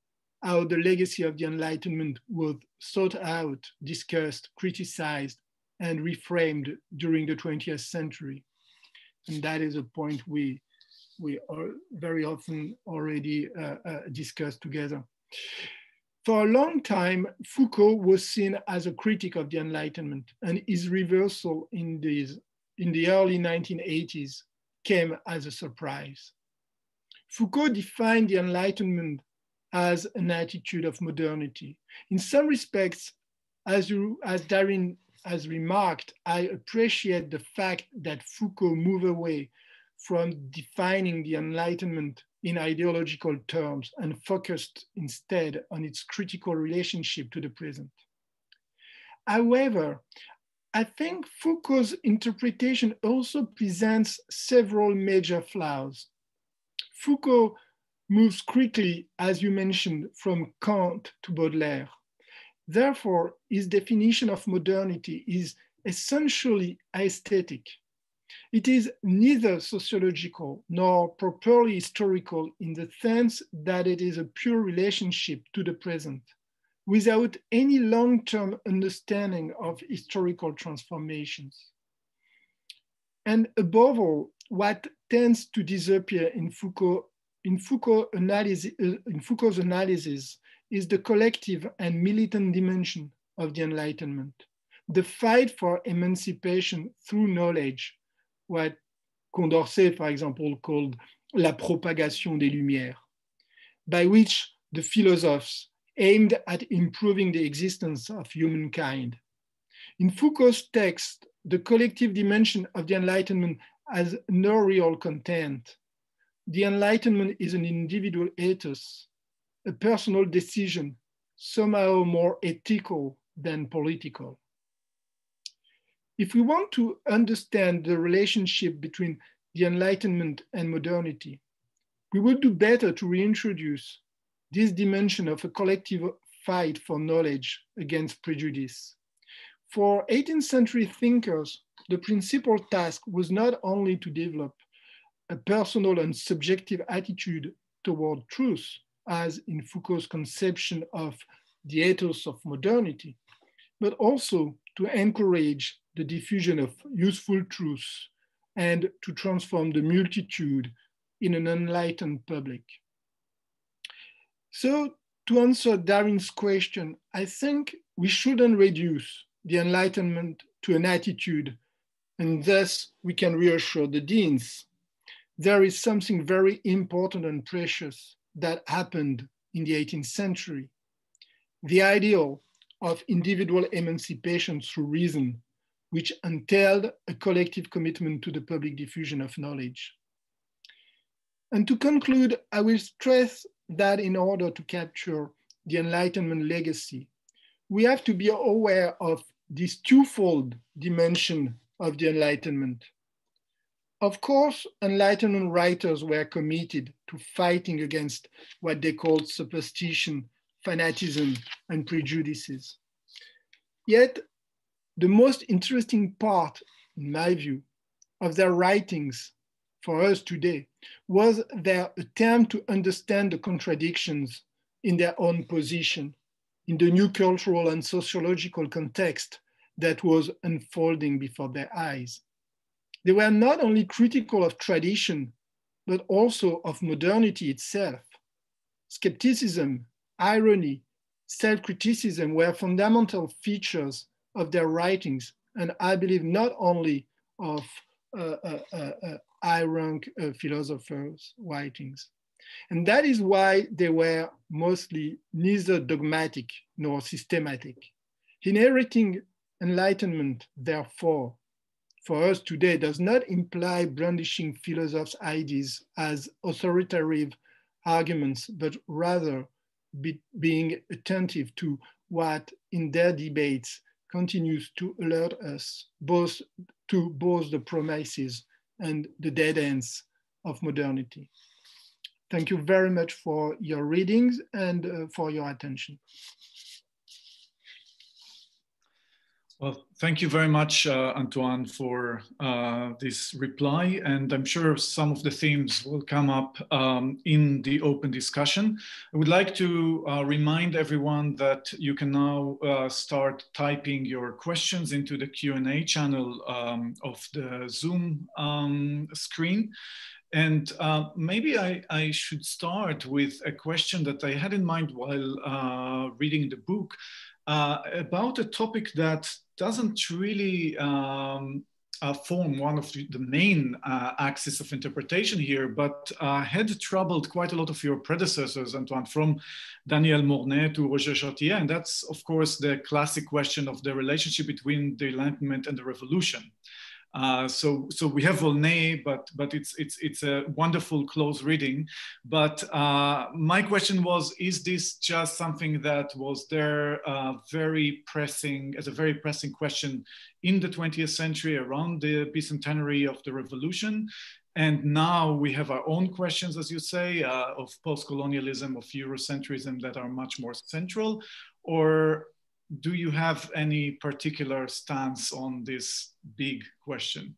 how the legacy of the Enlightenment was sought out, discussed, criticized, and reframed during the 20th century. And that is a point we are very often already discussed together. For a long time, Foucault was seen as a critic of the Enlightenment, and his reversal in the early 1980s came as a surprise. Foucault defined the Enlightenment as an attitude of modernity. In some respects, as Darrin has remarked, I appreciate the fact that Foucault moved away from defining the Enlightenment in ideological terms and focused instead on its critical relationship to the present. However, I think Foucault's interpretation also presents several major flaws. Foucault moves quickly, as you mentioned, from Kant to Baudelaire. Therefore, his definition of modernity is essentially aesthetic. It is neither sociological nor properly historical in the sense that it is a pure relationship to the present, without any long-term understanding of historical transformations. And above all, what tends to disappear in Foucault's analysis is the collective and militant dimension of the Enlightenment, the fight for emancipation through knowledge, what Condorcet, for example, called La propagation des Lumières, by which the philosophers aimed at improving the existence of humankind. In Foucault's text, the collective dimension of the Enlightenment has no real content. The Enlightenment is an individual ethos, a personal decision, somehow more ethical than political. If we want to understand the relationship between the Enlightenment and modernity, we would do better to reintroduce this dimension of a collective fight for knowledge against prejudice. For 18th century thinkers, the principal task was not only to develop a personal and subjective attitude toward truth, as in Foucault's conception of the ethos of modernity, but also to encourage the diffusion of useful truths and to transform the multitude in an enlightened public. So to answer Darrin's question, I think we shouldn't reduce the Enlightenment to an attitude, and thus we can reassure the deans. There is something very important and precious that happened in the 18th century. The ideal of individual emancipation through reason, which entailed a collective commitment to the public diffusion of knowledge. And to conclude, I will stress that in order to capture the Enlightenment legacy, we have to be aware of this twofold dimension of the Enlightenment. Of course, Enlightenment writers were committed to fighting against what they called superstition, fanatism, and prejudices. Yet, the most interesting part, in my view, of their writings for us today was their attempt to understand the contradictions in their own position, in the new cultural and sociological context that was unfolding before their eyes. They were not only critical of tradition, but also of modernity itself. Skepticism, irony, self-criticism were fundamental features of their writings, and I believe not only of high-rank philosophers' writings. And that is why they were mostly neither dogmatic nor systematic. Inheriting Enlightenment, therefore, for us today does not imply brandishing philosophers' ideas as authoritative arguments, but rather being attentive to what in their debates continues to alert us both to both the promises and the dead ends of modernity. Thank you very much for your readings and for your attention. Well, thank you very much, Antoine, for this reply. And I'm sure some of the themes will come up in the open discussion. I would like to remind everyone that you can now start typing your questions into the Q&A channel of the Zoom screen. And maybe I should start with a question that I had in mind while reading the book about a topic that doesn't really form one of the main axis of interpretation here, but had troubled quite a lot of your predecessors, Antoine, from Daniel Mornay to Roger Chartier. And that's, of course, the classic question of the relationship between the Enlightenment and the Revolution. So we have Volney, but it's a wonderful close reading. But my question was, is this just something that was there very pressing, as a very pressing question in the 20th century around the bicentenary of the revolution? And now we have our own questions, as you say, of post-colonialism, of Eurocentrism that are much more central? Or do you have any particular stance on this big question?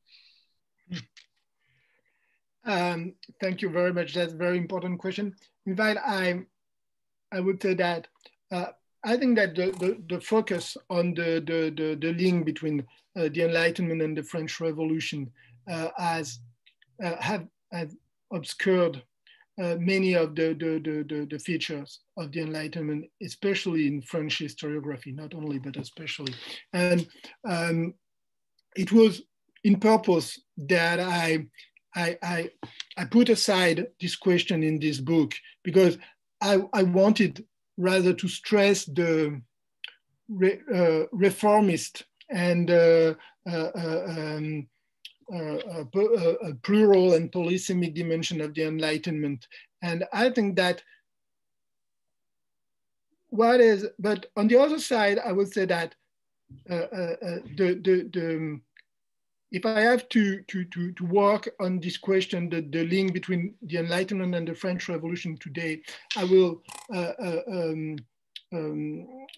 Thank you very much. That's a very important question. In fact, I would say that I think that the focus on the link between the Enlightenment and the French Revolution has obscured many of the features of the Enlightenment, especially in French historiography, not only, but especially. And it was in purpose that I I put aside this question in this book because I wanted rather to stress the reformist and plural and polysemic dimension of the Enlightenment. And I think that but on the other side, I would say that if I have to work on this question, the link between the Enlightenment and the French Revolution today, I will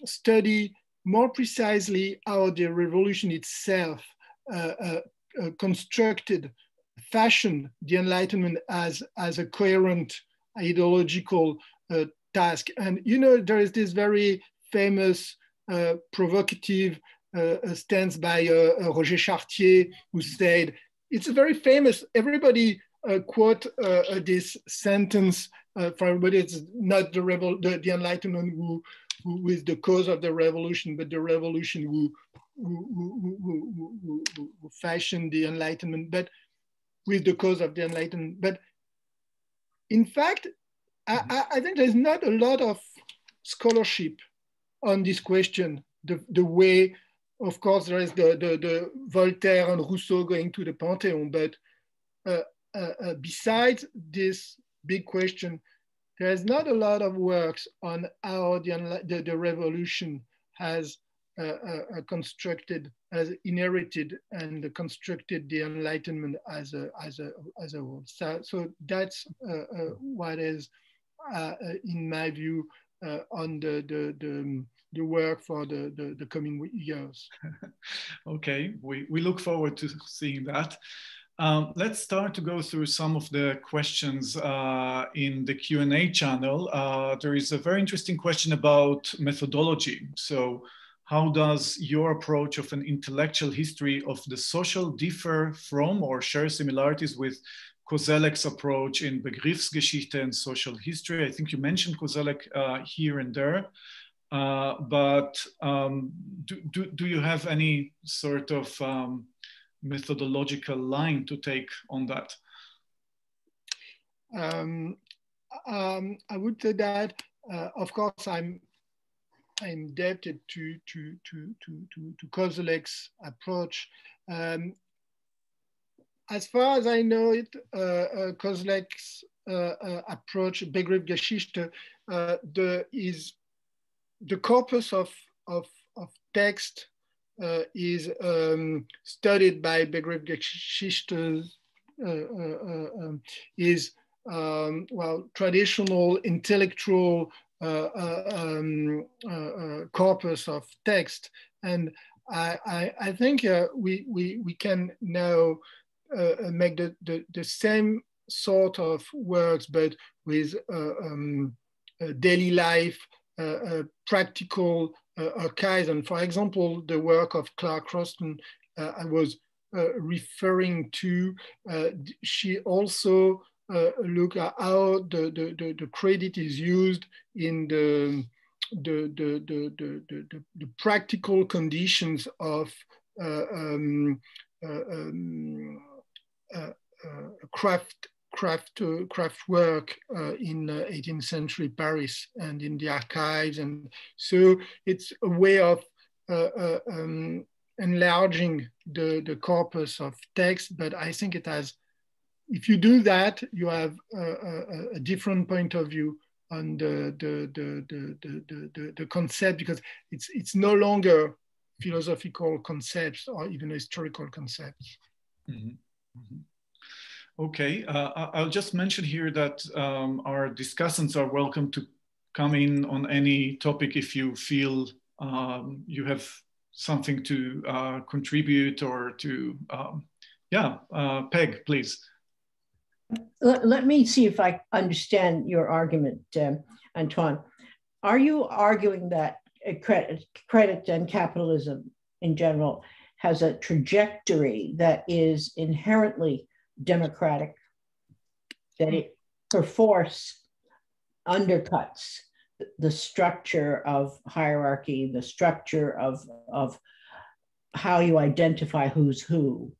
study more precisely how the revolution itself fashioned the Enlightenment as a coherent ideological task. And there is this very famous provocative stance by Roger Chartier, who said, it's a very famous, everybody quote this sentence, for everybody, it's not the Enlightenment who is the cause of the revolution, but the revolution who fashioned the Enlightenment, but with the cause of the Enlightenment. But in fact, I think there's not a lot of scholarship on this question, the way, of course, there is the Voltaire and Rousseau going to the Pantheon, but besides this big question, there's not a lot of works on how the revolution has constructed, has inherited and constructed the Enlightenment as a whole. So that's what is, in my view, on the work for the coming years. Okay, we look forward to seeing that. Let's start to go through some of the questions in the Q&A channel. There is a very interesting question about methodology. So how does your approach of an intellectual history of the social differ from or share similarities with Koselleck's approach in Begriffsgeschichte and social history? I think you mentioned Koselleck here and there. But do you have any sort of methodological line to take on that? I would say that, of course, I'm indebted to Koselleck's approach. As far as I know it, Koselleck's approach, Begriffsgeschichte, the corpus of text is studied by Begriffsgeschichte is traditional intellectual corpus of text, and I think we can now make the same sort of works, but with daily life, practical archives. And for example, the work of Clark Roston I was referring to, she also looked at how the credit is used in the practical conditions of craft work in 18th century Paris and in the archives. And so it's a way of enlarging the corpus of text, but I think it has, if you do that, you have a different point of view on the concept, because it's no longer philosophical concepts or even historical concepts. Mm-hmm. Mm-hmm. Okay, I'll just mention here that our discussants are welcome to come in on any topic if you feel you have something to contribute or to, Peg, please. Let me see if I understand your argument, Antoine. Are you arguing that credit and capitalism in general has a trajectory that is inherently democratic, that it perforce undercuts the structure of hierarchy, the structure of how you identify who's who,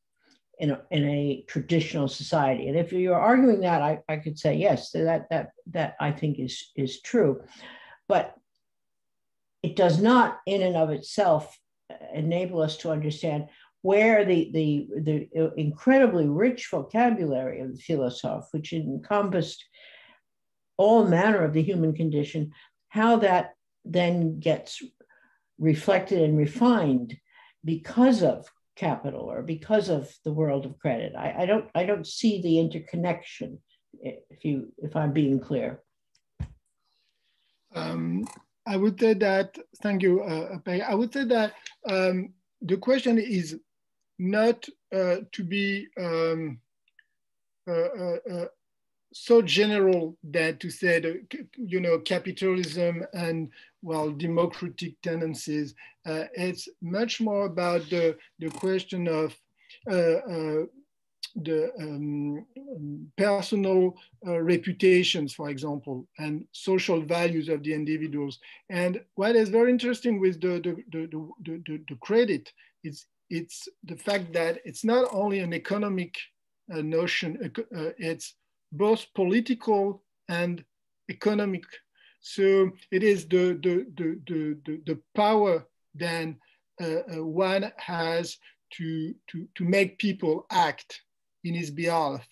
in a traditional society. And if you're arguing that, I could say, yes, that I think is true. But it does not in and of itself enable us to understand where the incredibly rich vocabulary of the philosophe, which encompassed all manner of the human condition, how that then gets reflected and refined because of capital or because of the world of credit. I don't see the interconnection, if I'm being clear. I would say that, thank you, Pei. I would say that the question is not to be so general that to say that, capitalism and, well, democratic tendencies. It's much more about the question of the personal reputations, for example, and social values of the individuals. And what is very interesting with the credit is it's the fact that it's not only an economic notion, it's both political and economic. So it is the power then one has to make people act in his behalf,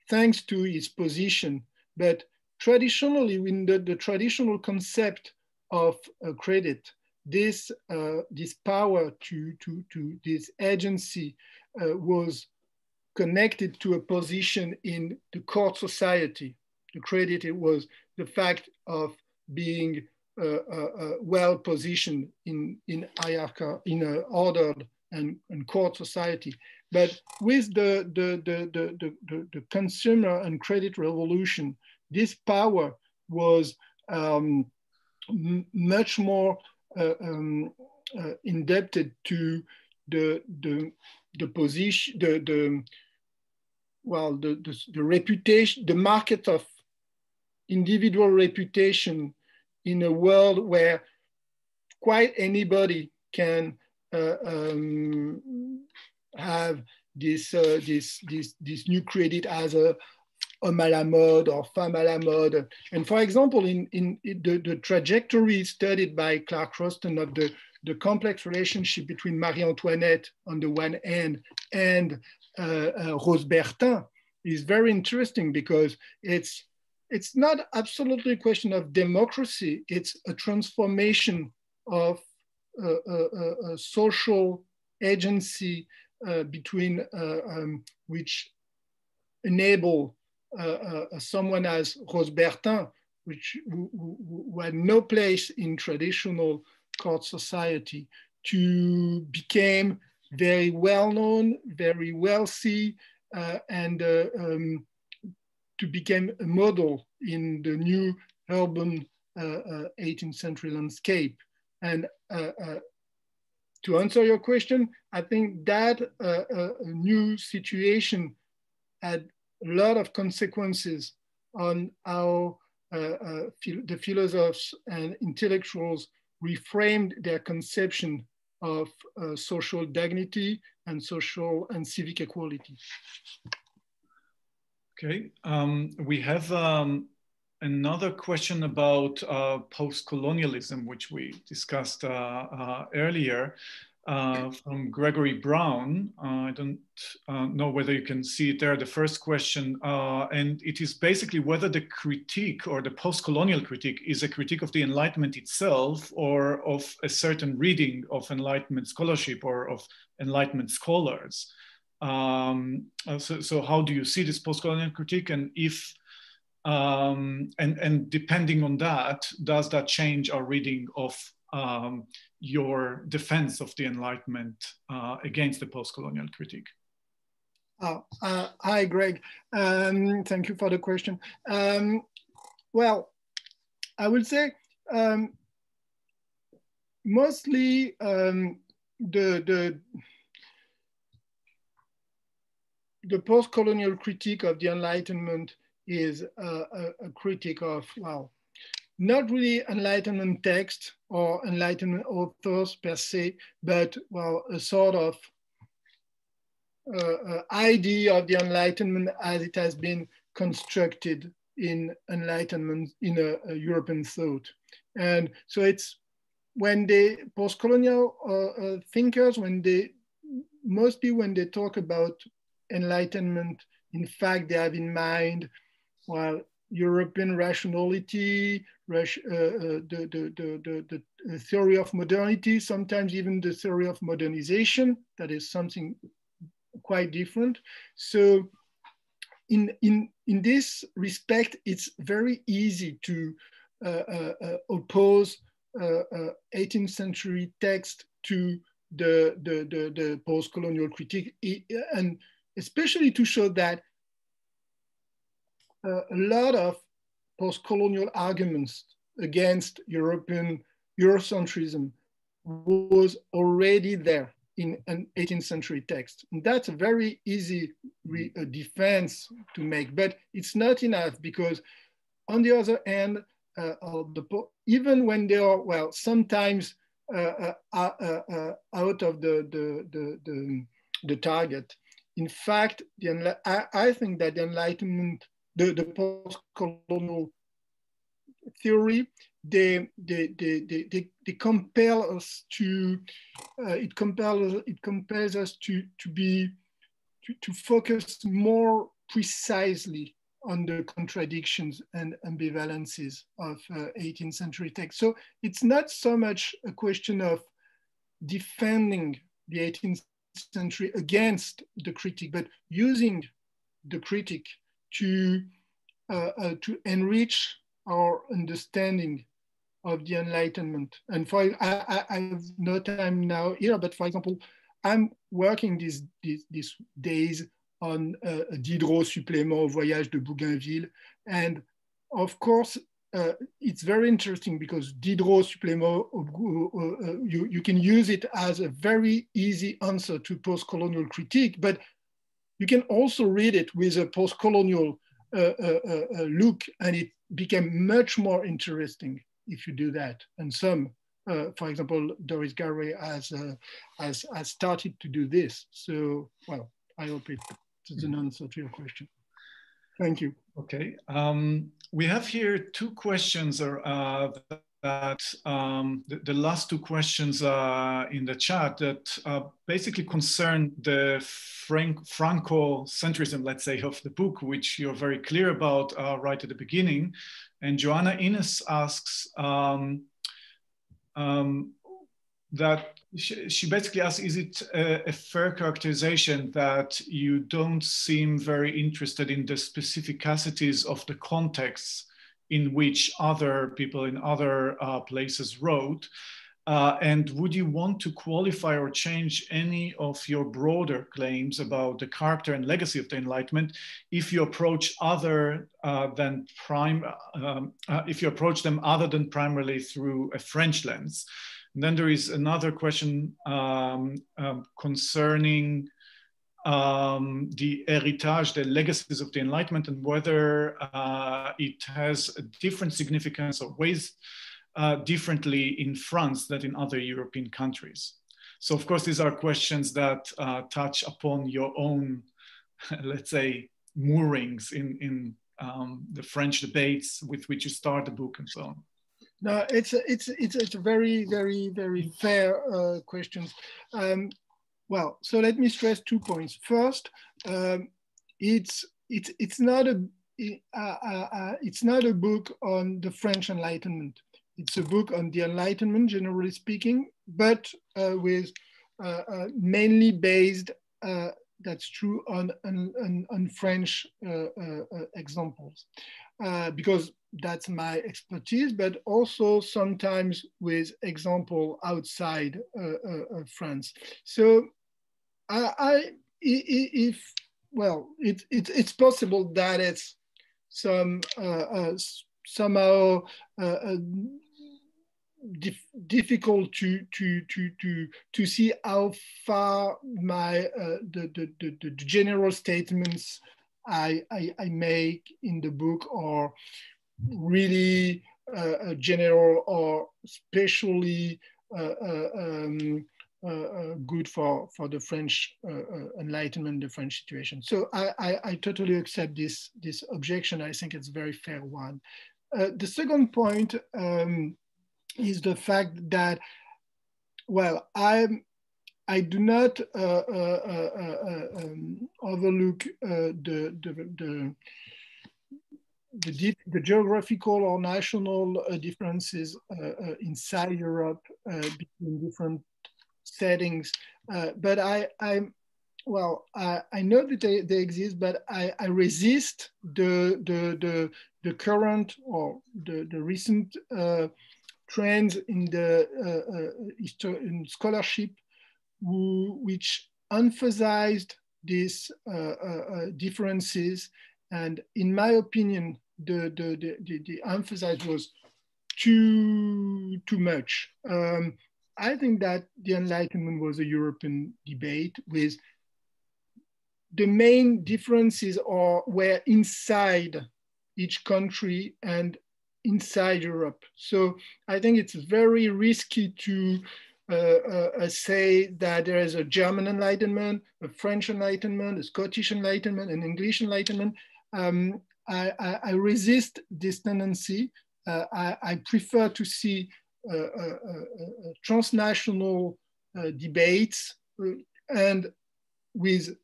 thanks to his position. But traditionally, in the traditional concept of credit, this power to this agency was connected to a position in the court society. The credit, it was the fact of being well positioned in hierarchy, in an ordered and court society. But with the consumer and credit revolution, this power was much more indebted to the position, the reputation, the market of individual reputation in a world where quite anybody can have this new credit as a homme à la mode or femme à la mode. And for example, in the trajectory studied by Clark Roston of the complex relationship between Marie Antoinette on the one hand and Rose Bertin is very interesting, because it's not absolutely a question of democracy, it's a transformation of a social agency between which enable someone as Rose Bertin, who had no place in traditional court society, to become very well known, very wealthy, and to become a model in the new urban 18th century landscape. And to answer your question, I think that new situation had a lot of consequences on how the philosophers and intellectuals reframed their conception of social dignity and social and civic equality. Okay, we have another question about post-colonialism, which we discussed earlier, from Gregory Brown. I don't know whether you can see it there, the first question, and it is basically whether the critique or the post-colonial critique is a critique of the Enlightenment itself or of a certain reading of Enlightenment scholarship or of Enlightenment scholars. So how do you see this post-colonial critique, and if and depending on that, does that change our reading of your defense of the Enlightenment against the post-colonial critique? Hi, Greg. Thank you for the question. Well, I would say mostly the post-colonial critique of the Enlightenment is a critique of, well, not really Enlightenment text or Enlightenment authors per se, but, well, a sort of idea of the Enlightenment as it has been constructed in Enlightenment, in a European thought. And so it's when the post-colonial thinkers, mostly when they talk about Enlightenment, in fact, they have in mind, well, European rationality, the theory of modernity, sometimes even the theory of modernization. That is something quite different. So in this respect, it's very easy to oppose 18th century text to the post-colonial critique, and especially to show that a lot of post-colonial arguments against Eurocentrism was already there in an 18th century text. And that's a very easy defense to make, but it's not enough, because on the other hand, even when they are, well, sometimes out of the target, in fact, I think that the Enlightenment, the post-colonial theory, they compel us to, it compels us to focus more precisely on the contradictions and ambivalences of 18th century text. So it's not so much a question of defending the 18th century against the critic, but using the critic to enrich our understanding of the Enlightenment. And I have no time now here, but for example, I'm working these days on Diderot supplément au voyage de Bougainville. And of course, it's very interesting because Diderot supplément, you can use it as a very easy answer to post-colonial critique, but you can also read it with a post-colonial look, and it became much more interesting if you do that. And some, for example, Doris Gary has started to do this. So, well, I hope it's an answer to your question. Thank you. Okay, we have here two questions that the last two questions in the chat that basically concern the Franco-centrism, let's say, of the book, which you're very clear about right at the beginning. And Joanna Innes asks that she basically asks, is it a fair characterization that you don't seem very interested in the specificities of the contexts in which other people in other places wrote? And would you want to qualify or change any of your broader claims about the character and legacy of the Enlightenment if you approach them other than primarily through a French lens? And then there is another question concerning the heritage, the legacies of the Enlightenment, and whether it has a different significance or weighs differently in France than in other European countries. So of course, these are questions that touch upon your own, let's say, moorings in the French debates with which you start the book and so on. No, it's a very, very, very fair questions. Well, so let me stress 2 points. First, it's not a book on the French Enlightenment. It's a book on the Enlightenment, generally speaking, but with mainly based, that's true, on French examples, because that's my expertise, but also sometimes with example outside France. So it's possible that it's somehow difficult to see how far my the general statements I make in the book are really general or especially good for the French Enlightenment, the French situation. So I totally accept this objection. I think it's a very fair one. The second point is the fact that, well, I do not overlook the geographical or national differences inside Europe between different settings, but I know that they exist, but I resist the current or the recent trends in in scholarship which emphasized these differences, and in my opinion, the emphasis was too much. I think that the Enlightenment was a European debate with the main differences were inside each country and inside Europe. So I think it's very risky to say that there is a German Enlightenment, a French Enlightenment, a Scottish Enlightenment, an English Enlightenment. I resist this tendency. I prefer to see transnational debates and with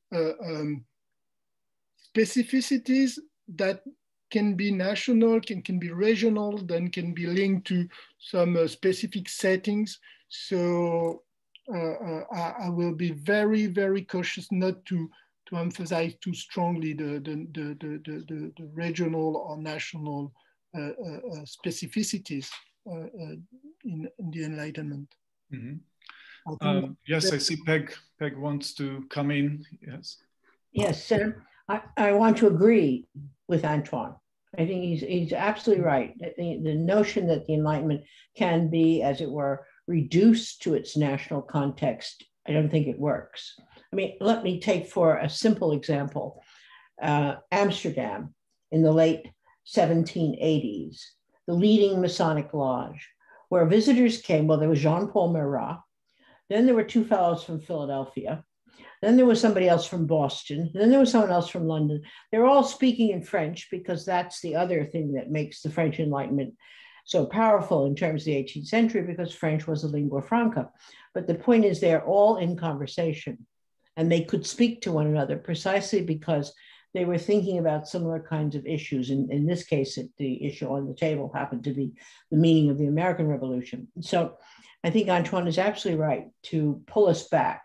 specificities that can be national, can be regional, then can be linked to some specific settings. So I will be very, very cautious not to emphasize too strongly the regional or national specificities in the Enlightenment. Mm-hmm. Yes, I see Peg wants to come in. Yes. Yes, sir. I want to agree with Antoine. I think he's absolutely right. The notion that the Enlightenment can be, as it were, reduced to its national context, I don't think it works. I mean, let me take for a simple example, Amsterdam in the late 1780s, the leading Masonic lodge, where visitors came. Well, there was Jean-Paul Marat, then there were two fellows from Philadelphia, then there was somebody else from Boston, then there was someone else from London. They're all speaking in French because that's the other thing that makes the French Enlightenment so powerful in terms of the 18th century, because French was a lingua franca. But the point is they're all in conversation and they could speak to one another precisely because they were thinking about similar kinds of issues. In this case, the issue on the table happened to be the meaning of the American Revolution. So I think Antoine is absolutely right to pull us back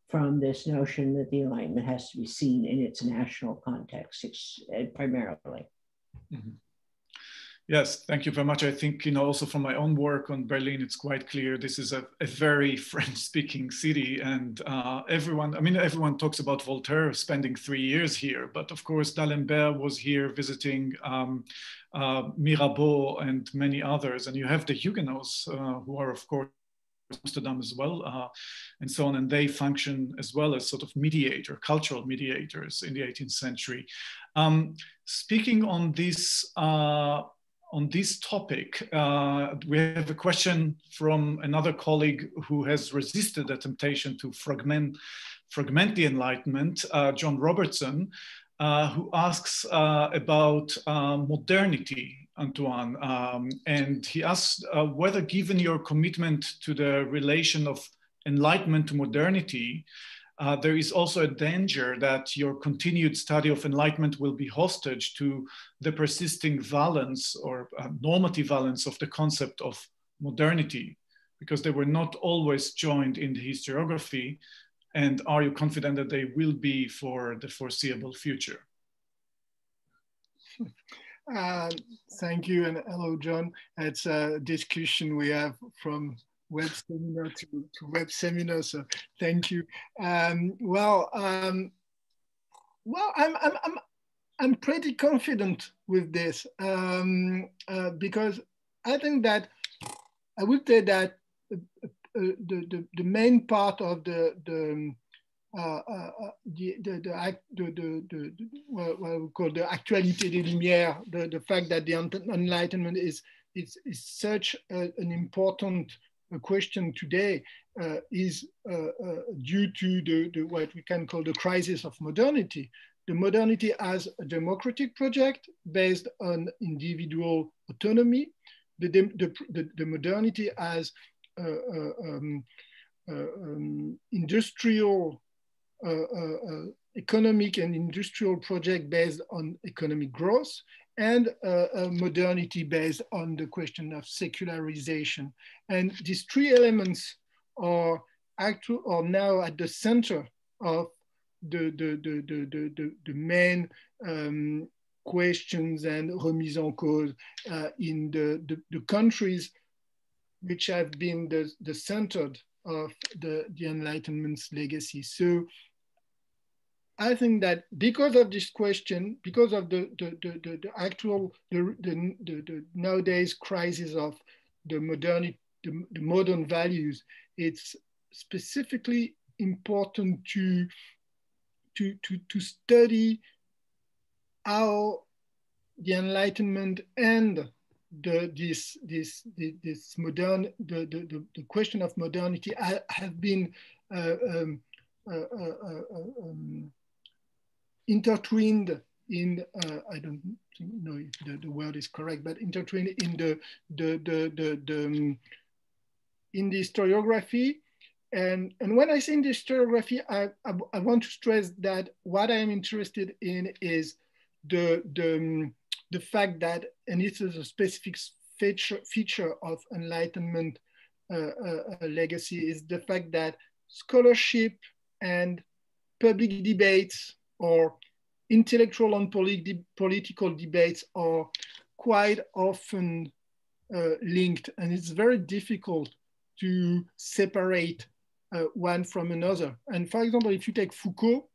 from this notion that the Enlightenment has to be seen in its national context primarily. Mm-hmm. Yes, thank you very much. I think, also from my own work on Berlin, it's quite clear this is a very French-speaking city, and everyone talks about Voltaire spending 3 years here, but of course D'Alembert was here visiting Mirabeau and many others, and you have the Huguenots who are, of course, Amsterdam as well, and so on, and they function as well as sort of cultural mediators in the 18th century. Speaking on this topic, we have a question from another colleague who has resisted the temptation to fragment the Enlightenment, John Robertson, who asks about modernity, Antoine, and he asks whether, given your commitment to the relation of Enlightenment to modernity, there is also a danger that your continued study of Enlightenment will be hostage to the persisting valence or normative valence of the concept of modernity, because they were not always joined in the historiography. And are you confident that they will be for the foreseeable future? Thank you, and hello, John. It's a discussion we have from web seminar to web seminar, so thank you. I'm pretty confident with this because I think that I would say that the main part of the what we call the actualité des Lumières, the fact that the Enlightenment is such an important question today is due to what we can call the crisis of modernity. The modernity as a democratic project based on individual autonomy, the modernity as industrial, economic and industrial project based on economic growth, and a modernity based on the question of secularization. And these three elements are now at the center of the main questions and remise en cause in the countries which have been the center of the Enlightenment's legacy. So I think that because of this question, because of the nowadays crisis of the modern values, it's specifically important to study how the Enlightenment and the question of modernity have been intertwined in I don't know if the word is correct, but intertwined in in the historiography. And when I say in the historiography, I want to stress that what I am interested in is the fact that, and this is a specific feature of Enlightenment legacy, is the fact that scholarship and public debates or intellectual and political debates are quite often linked, and it's very difficult to separate one from another. And for example, if you take Foucault,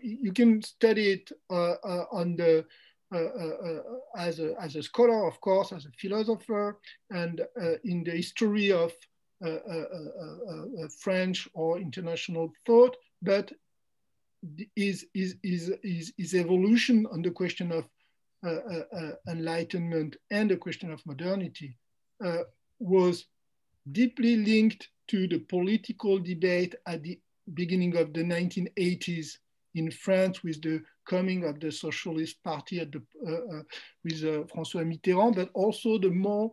you can study it on the as a scholar, of course, as a philosopher, and in the history of French or international thought, but his evolution on the question of Enlightenment and the question of modernity was deeply linked to the political debate at the beginning of the 1980s in France with the coming of the Socialist Party at with François Mitterrand, but also the more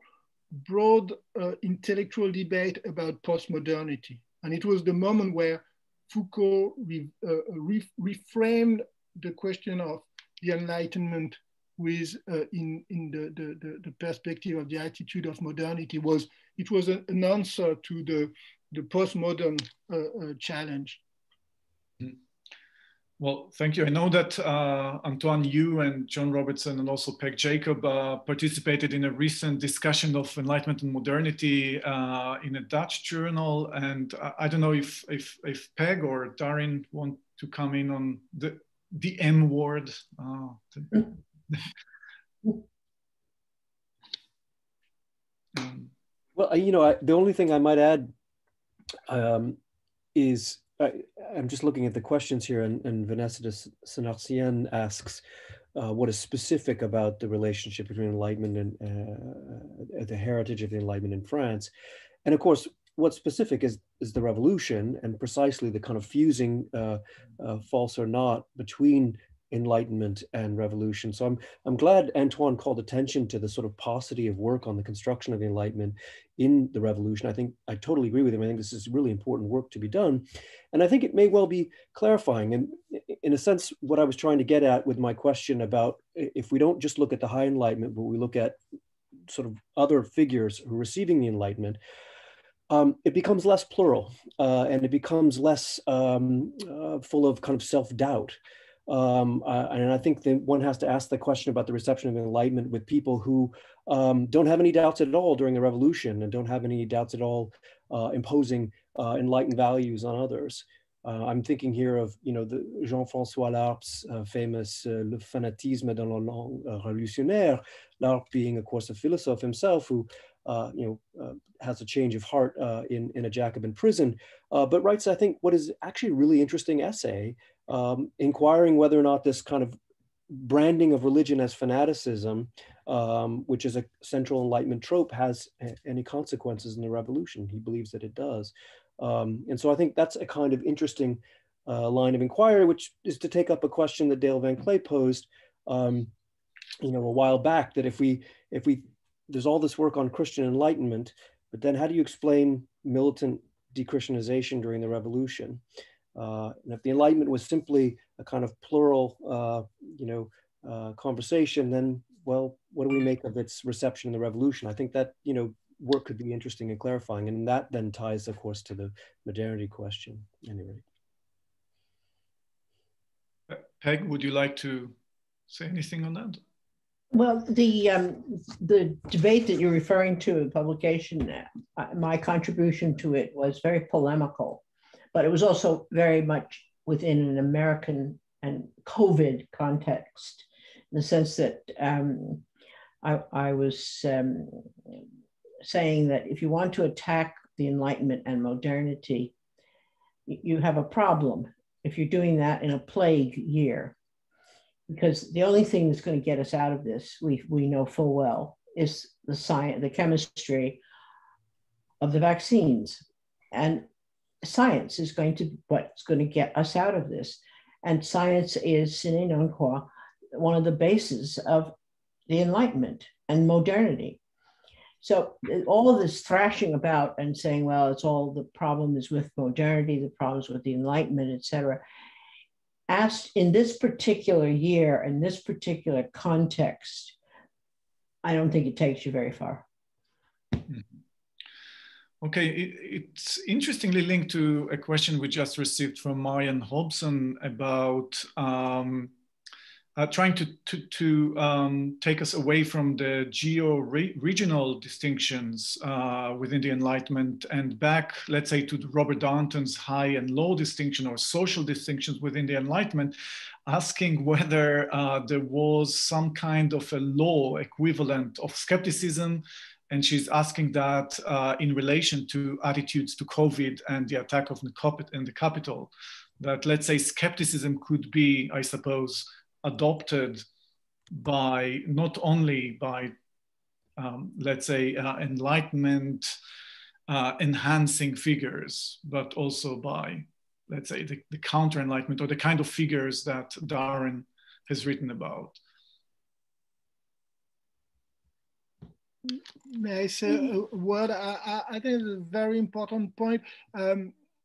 broad intellectual debate about postmodernity. And it was the moment where Foucault reframed the question of the Enlightenment with in the perspective of the attitude of modernity. It was an answer to the postmodern challenge. Well, thank you. I know that Antoine, you and John Robertson and also Peg Jacob participated in a recent discussion of Enlightenment and modernity in a Dutch journal. And I don't know if Peg or Darrin want to come in on the M word. Well, you know, the only thing I might add is I'm just looking at the questions here, and Vanessa de Senarcienne asks what is specific about the relationship between Enlightenment and the heritage of the Enlightenment in France. And of course, what's specific is the revolution, and precisely the kind of fusing, false or not, between Enlightenment and revolution. So I'm glad Antoine called attention to the sort of paucity of work on the construction of the Enlightenment in the revolution. I think I totally agree with him. I think this is really important work to be done. And I think it may well be clarifying. And in a sense, what I was trying to get at with my question about if we don't just look at the high Enlightenment, but we look at sort of other figures who are receiving the Enlightenment, it becomes less plural and it becomes less full of kind of self-doubt. And I think that one has to ask the question about the reception of Enlightenment with people who don't have any doubts at all during the revolution and don't have any doubts at all imposing enlightened values on others. I'm thinking here of, you know, the Jean-François Larp's famous Le fanatisme dans la langue révolutionnaire, Larp being, of course, a philosopher himself who, has a change of heart in a Jacobin prison, but writes, I think, what is actually a really interesting essay inquiring whether or not this kind of branding of religion as fanaticism which is a central Enlightenment trope, has any consequences in the revolution. He believes that it does. And so I think that's a kind of interesting line of inquiry, which is to take up a question that Dale Van Clay posed, you know, a while back, that if we there's all this work on Christian Enlightenment, but then how do you explain militant de-Christianization during the revolution? And if the Enlightenment was simply a kind of plural, you know, conversation, then, well, what do we make of its reception in the revolution? I think that, you know, work could be interesting and clarifying, and that then ties, of course, to the modernity question. Anyway, Peg, would you like to say anything on that? Well, the debate that you're referring to in publication, my contribution to it was very polemical, but it was also very much within an American and COVID context, in the sense that I was saying that if you want to attack the Enlightenment and modernity, you have a problem if you're doing that in a plague year. Because the only thing that's going to get us out of this, we know full well, is the science, the chemistry of the vaccines. And science is going to what's going to get us out of this. And science is, sine non qua, one of the bases of the Enlightenment and modernity. So all of this thrashing about and saying, well, it's all the problem is with modernity, the problems with the Enlightenment, et cetera. Asked in this particular year, in this particular context, I don't think it takes you very far. Okay, it's interestingly linked to a question we just received from Marian Hobson about trying to take us away from the geo-regional distinctions within the Enlightenment and back, let's say, to Robert Darnton's high and low distinction or social distinctions within the Enlightenment, asking whether there was some kind of a law equivalent of skepticism. And she's asking that in relation to attitudes to COVID and the attack of the Capitol, that, let's say, skepticism could be, I suppose, adopted by not only by, let's say, Enlightenment enhancing figures, but also by, let's say, the counter-Enlightenment or the kind of figures that Darrin has written about. May I say a word? I think it's a very important point.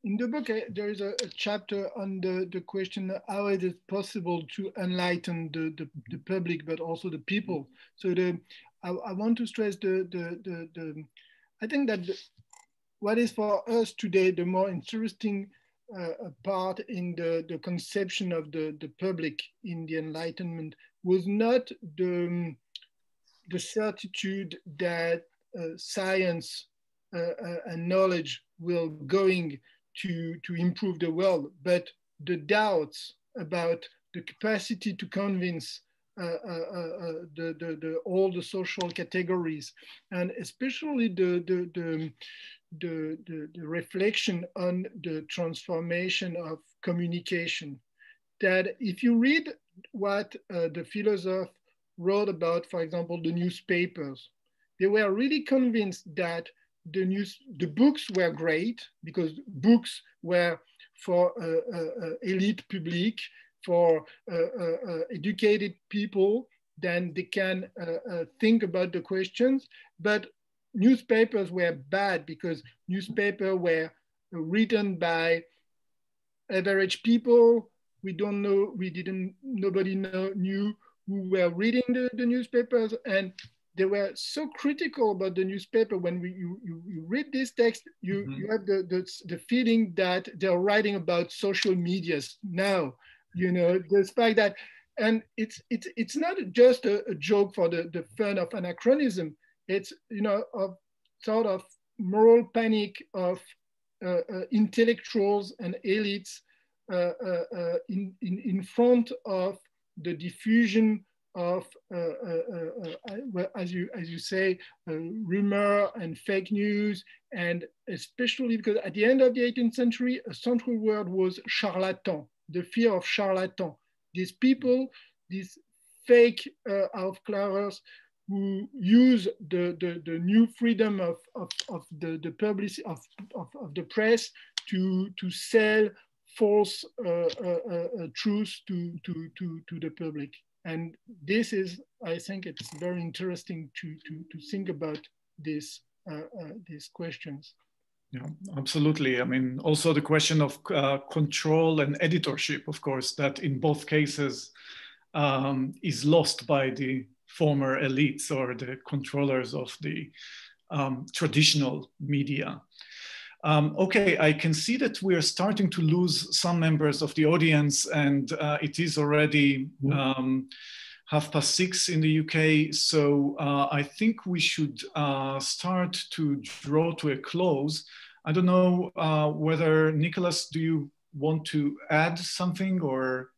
In the book, there is a chapter on the question how it is possible to enlighten the public, but also the people. So I want to stress I think that what is for us today the more interesting part in the conception of the public in the Enlightenment was not the certitude that science and knowledge will going to improve the world, but the doubts about the capacity to convince all the social categories, and especially the reflection on the transformation of communication. That if you read what the philosopher wrote about, for example, the newspapers, they were really convinced that the books were great because books were for elite public, for educated people, then they can think about the questions. But newspapers were bad because newspapers were written by average people. We don't know, nobody knew who were reading the newspapers, and they were so critical about the newspaper. When you read this text, you have the feeling that they're writing about social medias now. You know, the fact that, and it's not just a joke for the fun of anachronism. It's, you know, a sort of moral panic of intellectuals and elites in front of the diffusion of, as you say, rumor and fake news, and especially because at the end of the 18th century, a central word was charlatan, the fear of charlatan. These people, these fake outclassers, who use the new freedom of the public of the press to sell false truths to the public. And this is, I think it's very interesting to think about these questions. Yeah, absolutely. I mean, also the question of control and editorship, of course, that in both cases is lost by the former elites or the controllers of the traditional media. Okay, I can see that we are starting to lose some members of the audience, and it is already 6:30 in the UK. So I think we should start to draw to a close. I don't know whether, Nicholas, do you want to add something or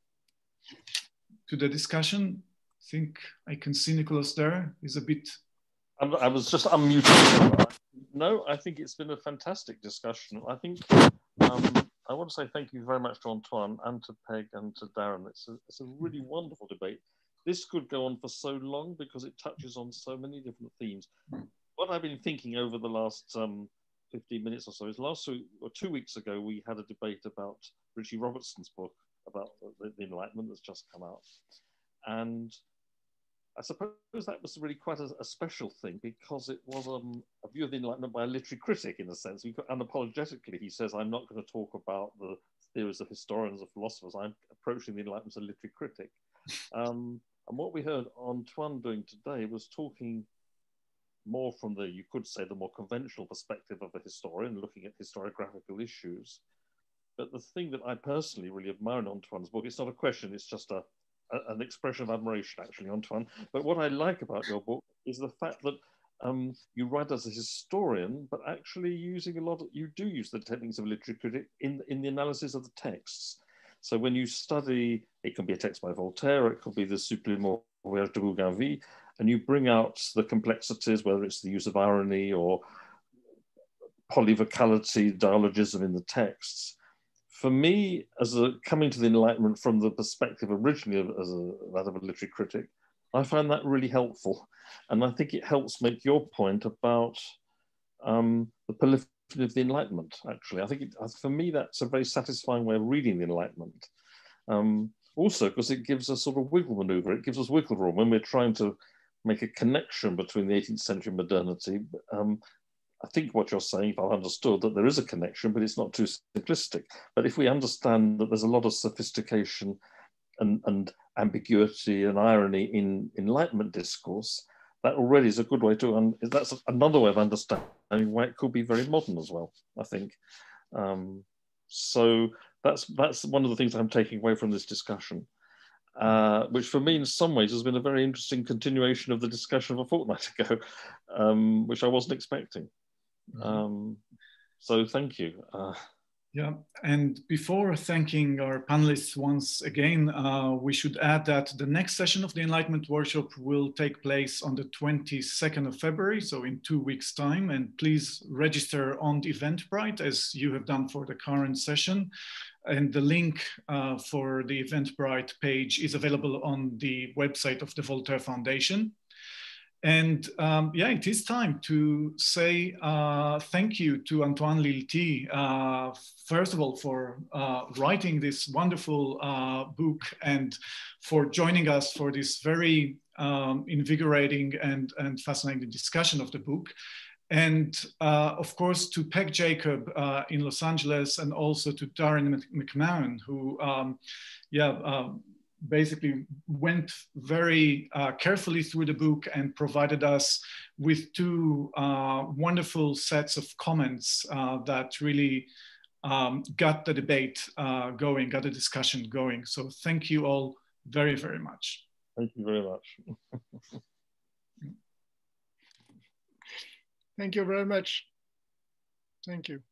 to the discussion? I think I can see Nicholas there. He's a bit... I was just unmuted. No, I think it's been a fantastic discussion. I think I want to say thank you very much to Antoine and to Peg and to Darrin. It's a really wonderful debate. This could go on for so long because it touches on so many different themes. What I've been thinking over the last 15 minutes or so is 2 weeks ago, we had a debate about Richie Robertson's book about the Enlightenment that's just come out. And I suppose that was really quite a special thing because it was a view of the Enlightenment by a literary critic, in a sense. Unapologetically, he says, I'm not going to talk about the theories of historians or philosophers. I'm approaching the Enlightenment as a literary critic. And what we heard Antoine doing today was talking more from the, you could say, the more conventional perspective of a historian, looking at historiographical issues. But the thing that I personally really admire in Antoine's book, it's not a question, it's just an expression of admiration, actually, Antoine. But what I like about your book is the fact that you write as a historian, but actually using you do use the techniques of literary critic in the analysis of the texts. So when you study, it can be a text by Voltaire, it could be the Supplément de Bougainville, and you bring out the complexities, whether it's the use of irony or polyvocality, dialogism in the texts. For me, coming to the Enlightenment from the perspective originally that of a literary critic, I find that really helpful. And I think it helps make your point about the polyphony of the Enlightenment, actually. I think, for me, that's a very satisfying way of reading the Enlightenment. Also, because it gives us sort of wiggle maneuver, it gives us wiggle room when we're trying to make a connection between the 18th century modernity. I think what you're saying, if I've understood, that there is a connection, but it's not too simplistic. But if we understand that there's a lot of sophistication and ambiguity and irony in Enlightenment discourse, that already is a good way to, that's another way of understanding why it could be very modern as well, I think. So that's one of the things I'm taking away from this discussion, which for me in some ways has been a very interesting continuation of the discussion of a fortnight ago, which I wasn't expecting. So thank you. Yeah, and before thanking our panelists once again, we should add that the next session of the Enlightenment Workshop will take place on the 22nd of February, so in 2 weeks' time. And please register on the Eventbrite as you have done for the current session. And the link for the Eventbrite page is available on the website of the Voltaire Foundation. And yeah, it is time to say thank you to Antoine Lilti, first of all, for writing this wonderful book and for joining us for this very invigorating and fascinating discussion of the book. And of course, to Peg Jacob in Los Angeles, and also to Darrin McMahon, who basically went very carefully through the book and provided us with two wonderful sets of comments that really got the debate going, got the discussion going. So thank you all very, very much. Thank you very much. Thank you very much. Thank you.